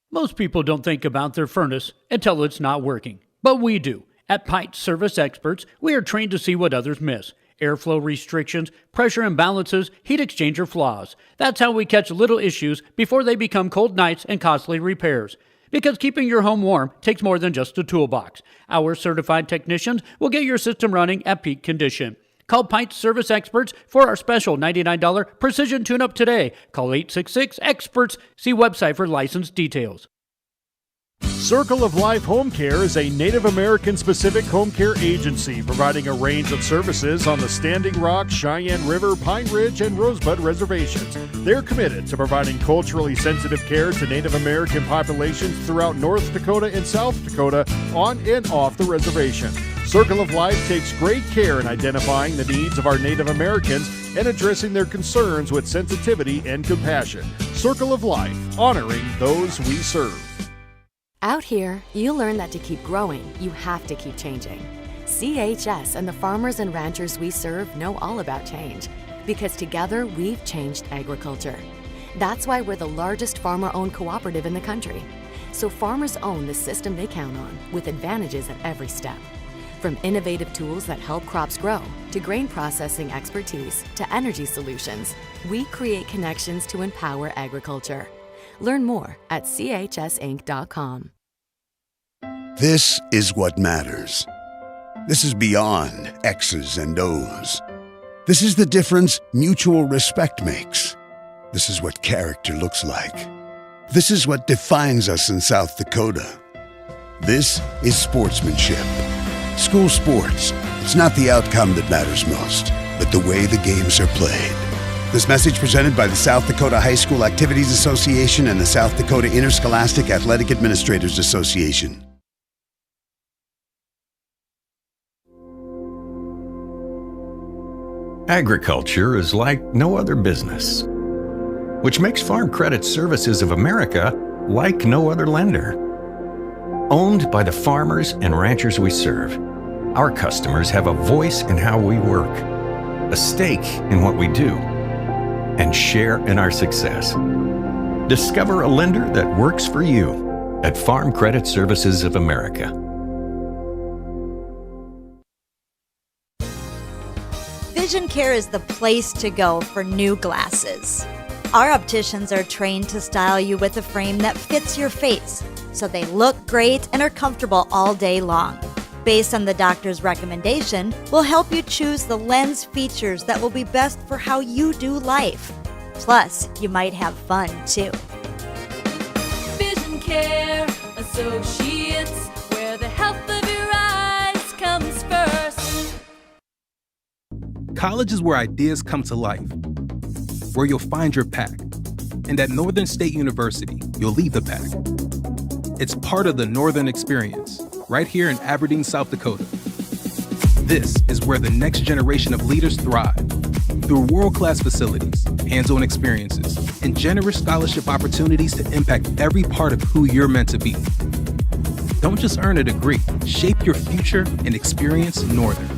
Most people don't think about their furnace until it's not working, but we do. At Pite Service Experts, we are trained to see what others miss. Airflow restrictions, pressure imbalances, heat exchanger flaws. That's how we catch little issues before they become cold nights and costly repairs. Because keeping your home warm takes more than just a toolbox. Our certified technicians will get your system running at peak condition. Call Pint Service Experts for our special $99 precision tune-up today. Call 866-EXPERTS. See website for license details. Circle of Life Home Care is a Native American-specific home care agency providing a range of services on the Standing Rock, Cheyenne River, Pine Ridge, and Rosebud reservations. They're committed to providing culturally sensitive care to Native American populations throughout North Dakota and South Dakota on and off the reservation. Circle of Life takes great care in identifying the needs of our Native Americans and addressing their concerns with sensitivity and compassion. Circle of Life, honoring those we serve. Out here, you learn that to keep growing, you have to keep changing. CHS and the farmers and ranchers we serve know all about change, because together we've changed agriculture. That's why we're the largest farmer-owned cooperative in the country. So farmers own the system they count on, with advantages at every step. From innovative tools that help crops grow, to grain processing expertise, to energy solutions, we create connections to empower agriculture. Learn more at chsinc.com. This is what matters. This is beyond X's and O's. This is the difference mutual respect makes. This is what character looks like. This is what defines us in South Dakota. This is sportsmanship. School sports, it's not the outcome that matters most, but the way the games are played. This message presented by the South Dakota High School Activities Association and the South Dakota Interscholastic Athletic Administrators Association. Agriculture is like no other business, which makes Farm Credit Services of America like no other lender. Owned by the farmers and ranchers we serve, our customers have a voice in how we work, a stake in what we do, and share in our success. Discover a lender that works for you at Farm Credit Services of America. Vision Care is the place to go for new glasses. Our opticians are trained to style you with a frame that fits your face, so they look great and are comfortable all day long. Based on the doctor's recommendation, we'll help you choose the lens features that will be best for how you do life. Plus, you might have fun too. Vision Care Associates, where the health of your eyes comes first. College is where ideas come to life, where you'll find your pack. And at Northern State University, you'll leave the pack. It's part of the Northern Experience, right here in Aberdeen, South Dakota. This is where the next generation of leaders thrive. Through world-class facilities, hands-on experiences, and generous scholarship opportunities to impact every part of who you're meant to be. Don't just earn a degree, shape your future and experience Northern.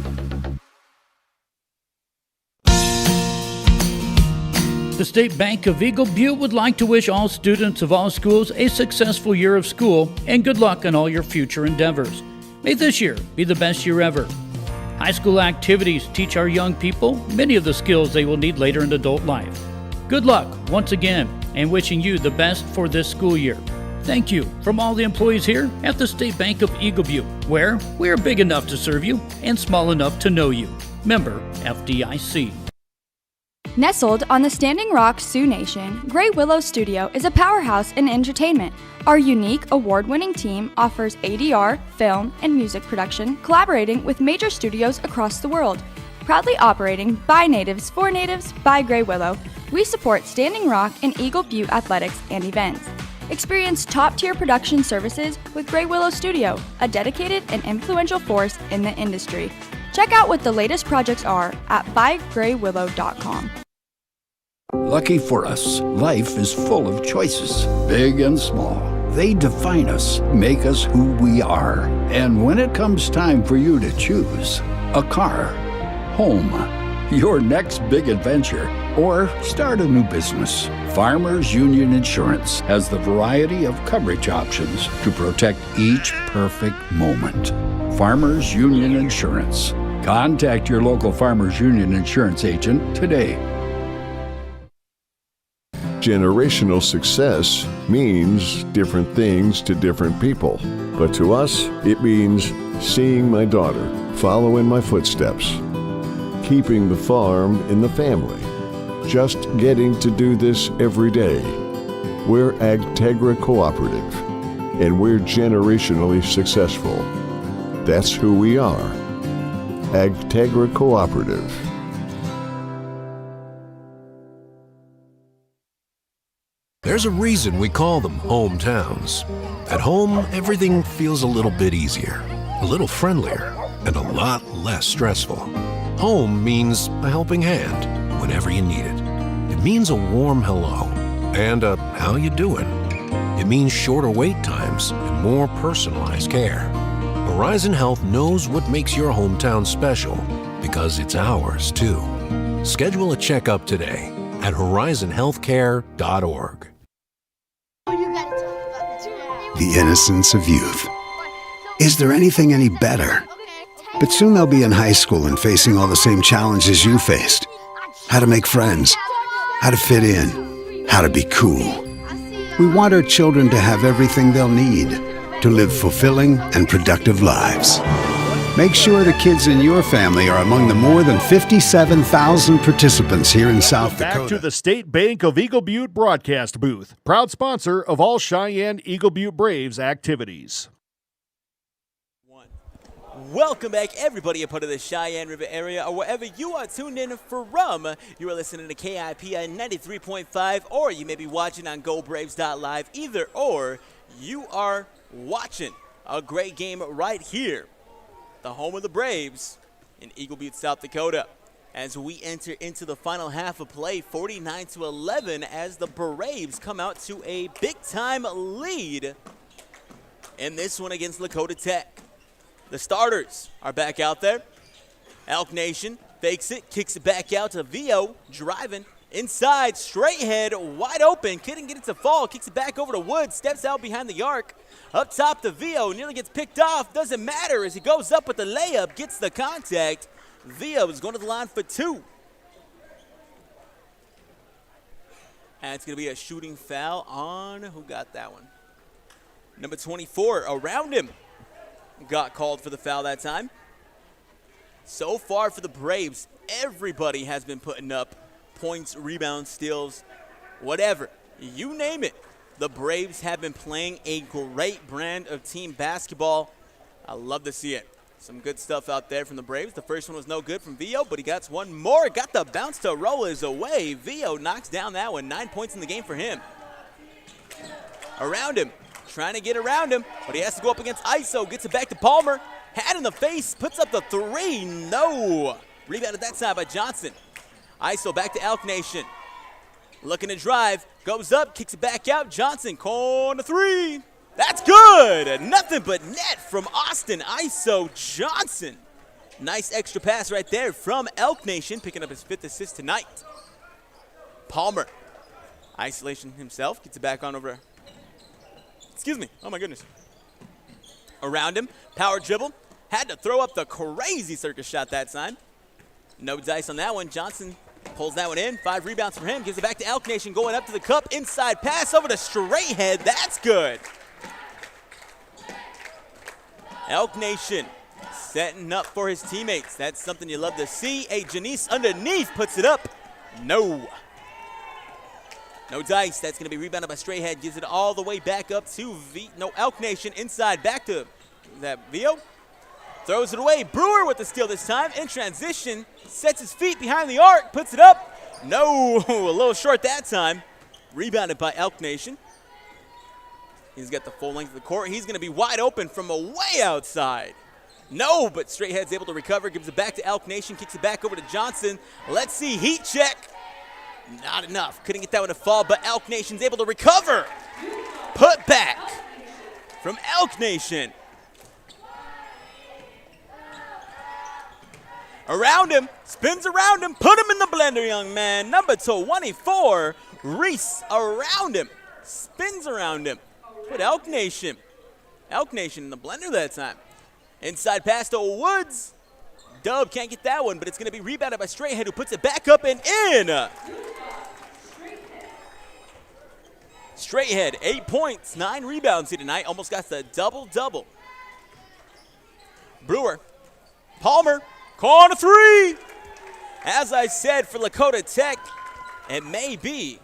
The State Bank of Eagle Butte would like to wish all students of all schools a successful year of school and good luck in all your future endeavors. May this year be the best year ever. High school activities teach our young people many of the skills they will need later in adult life. Good luck once again, and wishing you the best for this school year. Thank you from all the employees here at the State Bank of Eagle Butte, where we are big enough to serve you and small enough to know you. Member FDIC. Nestled on the Standing Rock Sioux Nation, Great Willow Studio is a powerhouse in entertainment. Our unique, award-winning team offers ADR, film, and music production, collaborating with major studios across the world. Proudly operating by natives for natives by Great Willow, we support Standing Rock and Eagle Butte athletics and events. Experience top-tier production services with Great Willow Studio, a dedicated and influential force in the industry. Check out what the latest projects are at bygraywillow.com. Lucky for us, life is full of choices, big and small. They define us, make us who we are. And when it comes time for you to choose a car, home, your next big adventure, or start a new business, Farmers Union Insurance has the variety of coverage options to protect each perfect moment. Farmers Union Insurance. Contact your local Farmers Union Insurance agent today. Generational success means different things to different people. But to us, it means seeing my daughter follow in my footsteps. keeping the farm in the family. Just getting to do this every day. We're Agtegra Cooperative, and we're generationally successful. That's who we are. Agtegra Cooperative. There's a reason we call them hometowns. At home, everything feels a little bit easier, a little friendlier, and a lot less stressful. Home means a helping hand whenever you need it. It means a warm hello and a how you doing. It means shorter wait times and more personalized care. Horizon Health knows what makes your hometown special because it's ours too. Schedule a checkup today at horizonhealthcare.org. The innocence of youth. Is there anything any better? But soon they'll be in high school and facing all the same challenges you faced. How to make friends, how to fit in, how to be cool. We want our children to have everything they'll need to live fulfilling and productive lives. Make sure the kids in your family are among the more than 57,000 participants here in South Dakota. Back to the State Bank of Eagle Butte broadcast booth, proud sponsor of all Cheyenne-Eagle Butte Braves activities. Welcome back, everybody, a part of the Cheyenne River area, or wherever you are tuned in from. You are listening to KIPI 93.5, or you may be watching on GoBraves.live. Either or, you are watching a great game right here, the home of the Braves in Eagle Butte, South Dakota. As we enter into the final half of play, 49-11, as the Braves come out to a big-time lead in this one against Lakota Tech. The starters are back out there. Elk Nation fakes it, kicks it back out to Vio, driving inside, straight head, wide open, couldn't get it to fall, kicks it back over to Woods, steps out behind the arc, up top to Vio, nearly gets picked off, doesn't matter as he goes up with the layup, gets the contact. Vio is going to the line for two. And it's going to be a shooting foul on, who got that one? Number 24, around him. Got called for the foul that time. So far for the Braves, everybody has been putting up points, rebounds, steals, whatever. You name it. The Braves have been playing a great brand of team basketball. I love to see it. Some good stuff out there from the Braves. The first one was no good from Vio, but he got one more. Got the bounce to roll his away. Vio knocks down that one. 9 points in the game for him. Around him. Trying to get around him, but he has to go up against ISO. Gets it back to Palmer. Hat in the face, puts up the three. No. Rebounded that side by Johnson. ISO back to Elk Nation. Looking to drive. Goes up, kicks it back out. Johnson, corner three. That's good. Nothing but net from Austin ISO Johnson. Nice extra pass right there from Elk Nation, picking up his 5th assist tonight. Palmer. Isolation himself. Gets it back on over. Excuse me. Oh, my goodness. Around him. Power dribble. Had to throw up the crazy circus shot that time. No dice on that one. Johnson pulls that one in. 5 rebounds for him. Gives it back to Elk Nation. Going up to the cup. Inside pass over to straight head. That's good. Elk Nation setting up for his teammates. That's something you love to see. A Janice underneath puts it up. No. No dice. That's going to be rebounded by Strayhead. Gives it all the way back up to Elk Nation. Inside back to that Vio. Throws it away. Brewer with the steal this time. In transition. Sets his feet behind the arc. Puts it up. No. A little short that time. Rebounded by Elk Nation. He's got the full length of the court. He's going to be wide open from a way outside. No, but Strayhead's able to recover. Gives it back to Elk Nation. Kicks it back over to Johnson. Let's see. Heat check. Not enough. Couldn't get that one to fall, but Elk Nation's able to recover. Put back from Elk Nation. Around him. Spins around him. Put him in the blender, young man. Number 24, Reese around him. Spins around him. Put Elk Nation. Elk Nation in the blender that time. Inside pass to Woods. Dub can't get that one, but it's going to be rebounded by Strayhead, who puts it back up and in. Strayhead, 8 points, 9 rebounds here tonight. Almost got the double-double. Brewer. Palmer. Corner three. As I said, for Lakota Tech, it may be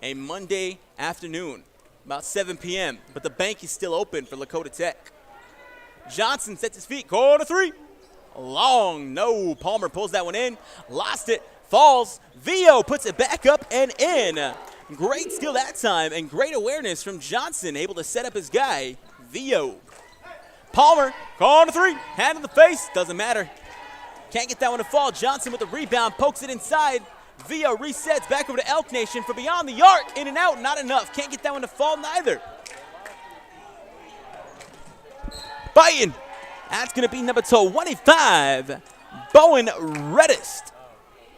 a Monday afternoon, about 7 p.m., but the bank is still open for Lakota Tech. Johnson sets his feet, corner three. Long, no. Palmer pulls that one in, lost it, falls. Vio puts it back up and in. Great steal that time and great awareness from Johnson, able to set up his guy, Vio. Palmer, corner three, hand in the face, doesn't matter. Can't get that one to fall. Johnson with the rebound, pokes it inside. Vio resets back over to Elk Nation for beyond the arc, in and out, not enough. Can't get that one to fall neither. Biting. That's going to be number 25, Bowen Reddist,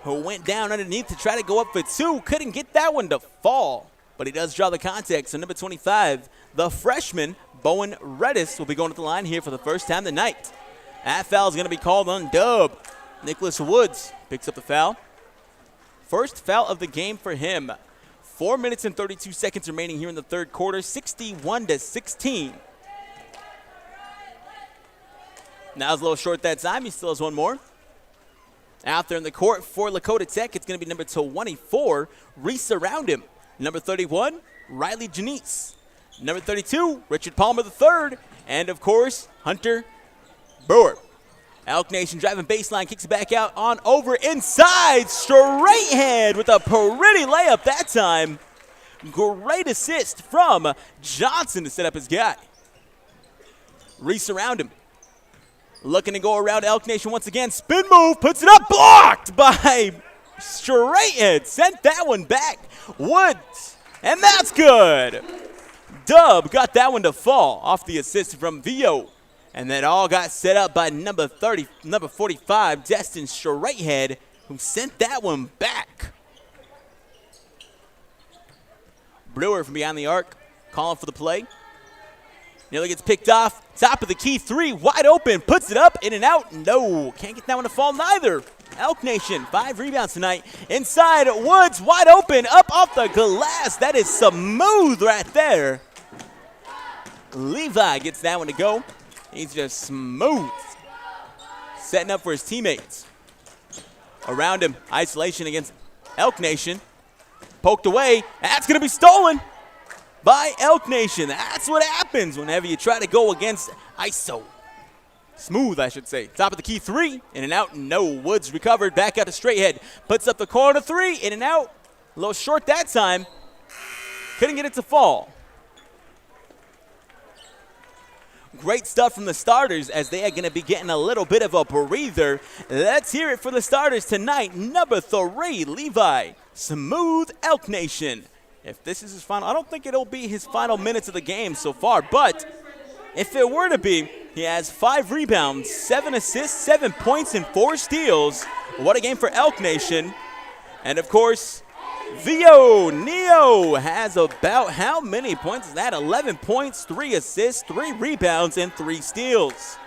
who went down underneath to try to go up for two. Couldn't get that one to fall, but he does draw the contact. So number 25, the freshman, Bowen Reddist, will be going to the line here for the first time tonight. That foul is going to be called on Dub. Nicholas Woods picks up the foul. First foul of the game for him. 4 minutes and 32 seconds remaining here in the third quarter, 61-16. Now it's a little short that time. He still has one more. Out there in the court for Lakota Tech, it's going to be number 24, Reese around him. Number 31, Riley Janice. Number 32, Richard Palmer III. And, of course, Hunter Brewer. Elk Nation driving baseline, kicks it back out on over inside. Straight head with a pretty layup that time. Great assist from Johnson to set up his guy. Reese around him. Looking to go around Elk Nation once again. Spin move, puts it up, blocked by Straighthead. Sent that one back. Woods, and that's good. Dub got that one to fall off the assist from Vio. And that all got set up by number 45, Destin Straighthead, who sent that one back. Brewer from behind the arc, calling for the play. Nearly gets picked off. Top of the key three, wide open, puts it up, in and out. No, can't get that one to fall neither. Elk Nation, 5 rebounds tonight. Inside, Woods, wide open, up off the glass. That is smooth right there. Levi gets that one to go. He's just smooth. Setting up for his teammates. Around him, isolation against Elk Nation. Poked away, that's gonna be stolen by Elk Nation. That's what happens whenever you try to go against ISO. Smooth, I should say. Top of the key three, in and out, no. Woods recovered, back out to Straighthead. Puts up the corner three, in and out. A little short that time. Couldn't get it to fall. Great stuff from the starters as they are going to be getting a little bit of a breather. Let's hear it for the starters tonight. Number 3, Levi. Smooth Elk Nation. If this is his final, I don't think it'll be his final minutes of the game so far, but if it were to be, he has 5 rebounds, 7 assists, 7 points, and 4 steals. What a game for Elk Nation. And of course, Vio Neo has about how many points is that? 11 points, 3 assists, 3 rebounds, and 3 steals.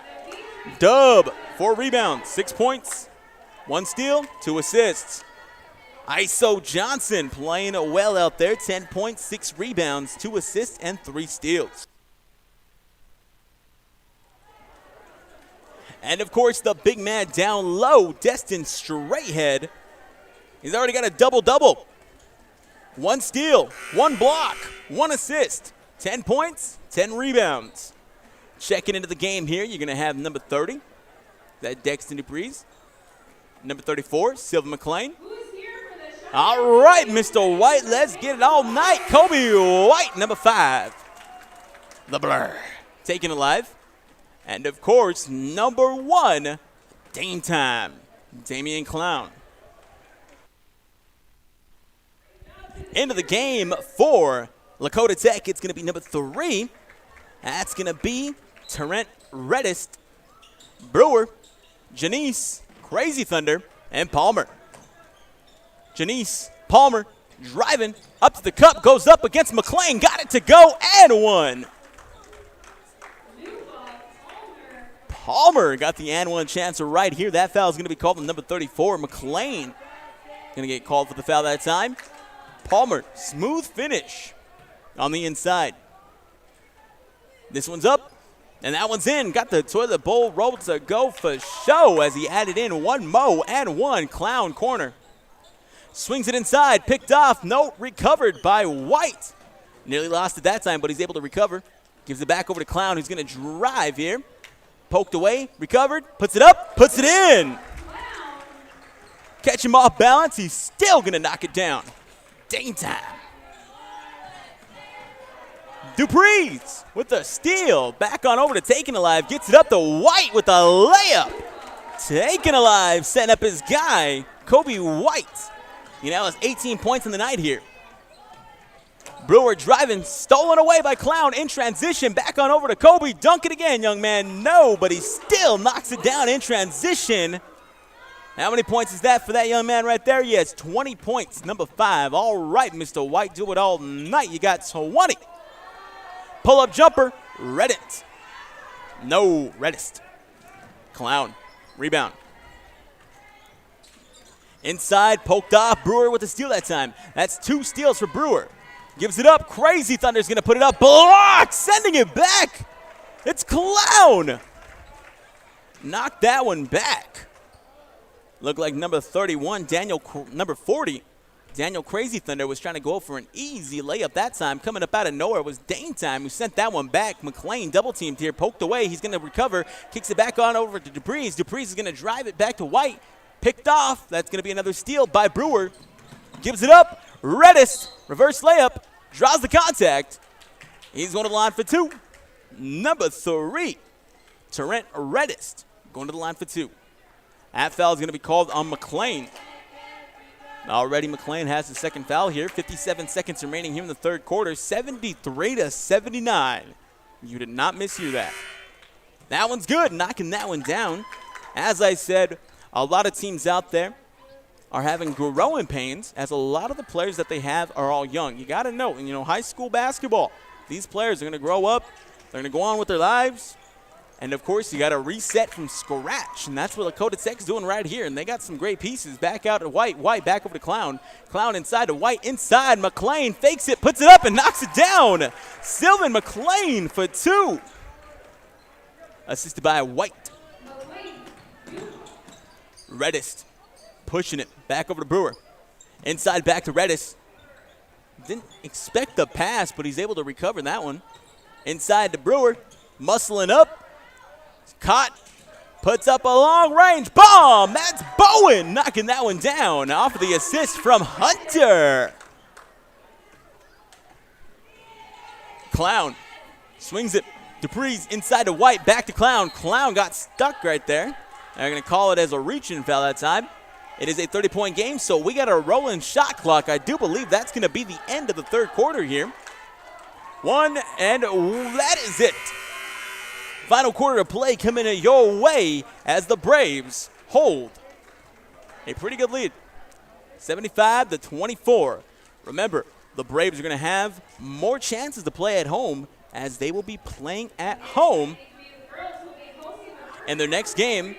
Dub, 4 rebounds, 6 points, 1 steal, 2 assists. ISO Johnson playing well out there, 10 points, 6 rebounds, 2 assists, and 3 steals. And of course, the big man down low, Destin Straighthead. He's already got a double-double. 1 steal, 1 block, 1 assist, 10 points, 10 rebounds. Checking into the game here, you're going to have number 30, that Dexton Dupree's. Number 34, Sylvan McClain. All right, Mr. White, let's get it all night. Kobe White, number 5. The Blur, taking it live. And, of course, number 1, Dame Time, Damian Clown. Into the game for Lakota Tech, it's going to be number 3. That's going to be Terrent Reddist, Brewer, Janice, Crazy Thunder, and Palmer. Janice, Palmer, driving up to the cup, goes up against McClain, got it to go, and 1. Palmer got the and 1 chance right here. That foul is going to be called on number 34, McClain. Going to get called for the foul that time. Palmer, smooth finish on the inside. This one's up, And that one's in. Got the toilet bowl roll to go for show as he added in one Mo and one Clown corner. Swings it inside, picked off, no, recovered by White. Nearly lost it that time, but he's able to recover. Gives it back over to Clown, who's going to drive here. Poked away, recovered, puts it up, puts it in. Catch him off balance, he's still going to knock it down. Dane time. Dupree's with the steal. Back on over to Taken Alive. Gets it up to White with a layup. Taken Alive setting up his guy, Kobe White. He now has 18 points in the night here. Brewer driving, stolen away by Clown in transition. Back on over to Kobe. Dunk it again, young man. No, but he still knocks it down in transition. How many points is that for that young man right there? He has 20 points, number 5. All right, Mr. White, do it all night. You got 20. Pull-up jumper, Reddit. No, Reddist. Clown, rebound. Inside, poked off. Brewer with the steal that time. That's 2 steals for Brewer. Gives it up. Crazy Thunder's going to put it up. Block, sending it back. It's Clown. Knocked that one back. Looked like number 31, number 40. Daniel Crazy Thunder was trying to go for an easy layup that time. Coming up out of nowhere was Dane time, who sent that one back. McLean double-teamed here, poked away. He's going to recover, kicks it back on over to Dupree's. Dupree's is going to drive it back to White. Picked off. That's going to be another steal by Brewer. Gives it up. Redis, reverse layup, draws the contact. He's going to the line for 2. Number 3, Terrent Redis, going to the line for 2. That foul is going to be called on McLean. Already McLean has the second foul here. 57 seconds remaining here in the third quarter. 73-79. You did not mishear that. That one's good, knocking that one down. As I said, a lot of teams out there are having growing pains, as a lot of the players that they have are all young. You got to know, high school basketball, these players are going to grow up. They're going to go on with their lives. And, of course, you got to reset from scratch, and that's what Lakota Tech's doing right here. And they got some great pieces. Back out to White. White back over to Clown. Clown inside to White. Inside, McLean fakes it, puts it up, and knocks it down. Sylvan McLean for 2. Assisted by White. Redis pushing it back over to Brewer. Inside back to Redis. Didn't expect the pass, but he's able to recover that one. Inside to Brewer. Muscling up. Caught, puts up a long range bomb. That's Bowen knocking that one down off of the assist from Hunter. Clown swings it. Dupree's inside to White, back to Clown. Clown got stuck right there. They're going to call it as a reach-in foul that time. It is a 30-point game, so we got a rolling shot clock. I do believe that's going to be the end of the third quarter here. 1, and that is it. Final quarter of play coming your way as the Braves hold a pretty good lead, 75-24. Remember, the Braves are going to have more chances to play at home, as they will be playing at home in their next game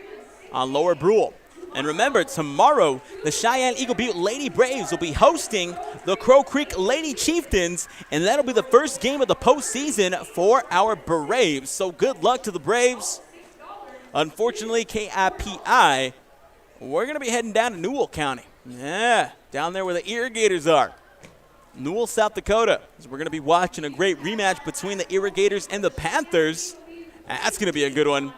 on Lower Brule. And remember, tomorrow, the Cheyenne-Eagle Butte Lady Braves will be hosting the Crow Creek Lady Chieftains, and that'll be the first game of the postseason for our Braves. So good luck to the Braves. Unfortunately, KIPI, we're going to be heading down to Newell County. Yeah, down there where the Irrigators are. Newell, South Dakota. So we're going to be watching a great rematch between the Irrigators and the Panthers. That's going to be a good one.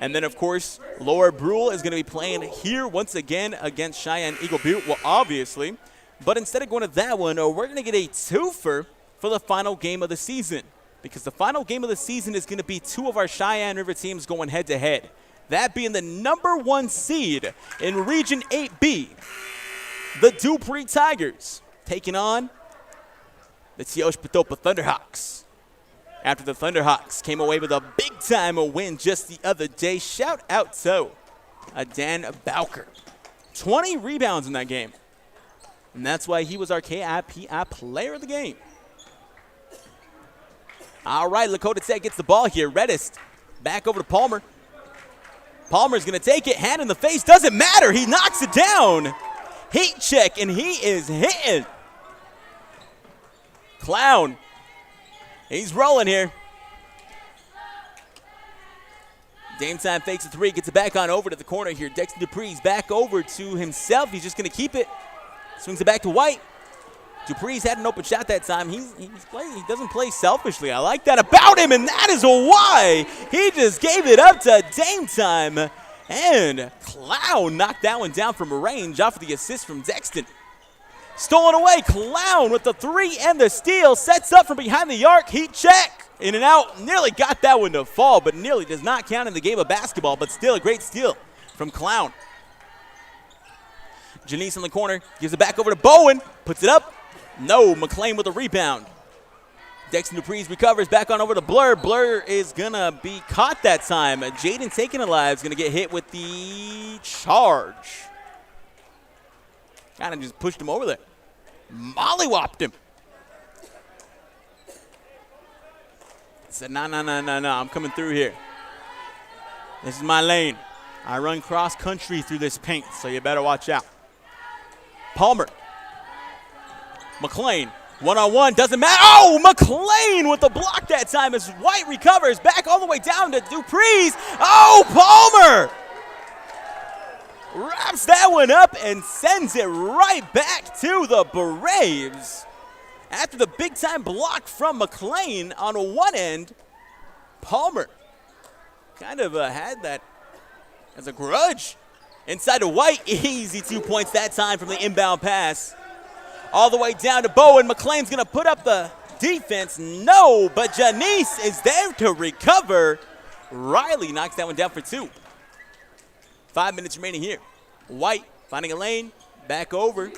And then, of course, Lower Brule is going to be playing here once again against Cheyenne-Eagle Butte. Well, obviously. But instead of going to that one, we're going to get a twofer for the final game of the season. Because the final game of the season is going to be 2 of our Cheyenne River teams going head-to-head. That being the number 1 seed in Region 8B, the Dupree Tigers, taking on the Teoshpatopa Thunderhawks. After the Thunderhawks came away with a big-time win just the other day. Shout out to Dan Bowker. 20 rebounds in that game. And that's why he was our KIPI player of the game. All right, Lakota Tech gets the ball here. Redis back over to Palmer. Palmer's going to take it. Hand in the face. Doesn't matter. He knocks it down. Heat check, and he is hitting. Clown. He's rolling here. Dame Time fakes a three, gets it back on over to the corner here. Dexter Dupree's back over to himself. He's just going to keep it. Swings it back to White. Dupree's had an open shot that time. He doesn't play selfishly. I like that about him, and that is why he just gave it up to Dame Time. And Clown knocked that one down from range off of the assist from Dexton. Stolen away, Clown with the three and the steal. Sets up from behind the arc, heat check. In and out, nearly got that one to fall, but nearly does not count in the game of basketball, but still a great steal from Clown. Janice in the corner, gives it back over to Bowen, puts it up. No, McClain with a rebound. Dexter Dupree's recovers, back on over to Blur. Blur is going to be caught that time. Jaden Taken Alive is going to get hit with the charge. Kind of just pushed him over there. Mollywopped him. Said, no, I'm coming through here. This is my lane. I run cross country through this paint, so you better watch out. Palmer. McClain, one-on-one, doesn't matter. Oh, McClain with the block that time as White recovers, back all the way down to Dupree's. Oh, Palmer wraps that one up and sends it right back to the Braves. After the big-time block from McClain on one end, Palmer kind of had that as a grudge. Inside to White, easy 2 points that time from the inbound pass. All the way down to Bowen. McClain's going to put up the defense. No, but Janice is there to recover. Riley knocks that one down for two. 5 minutes remaining here. White finding a lane, back over.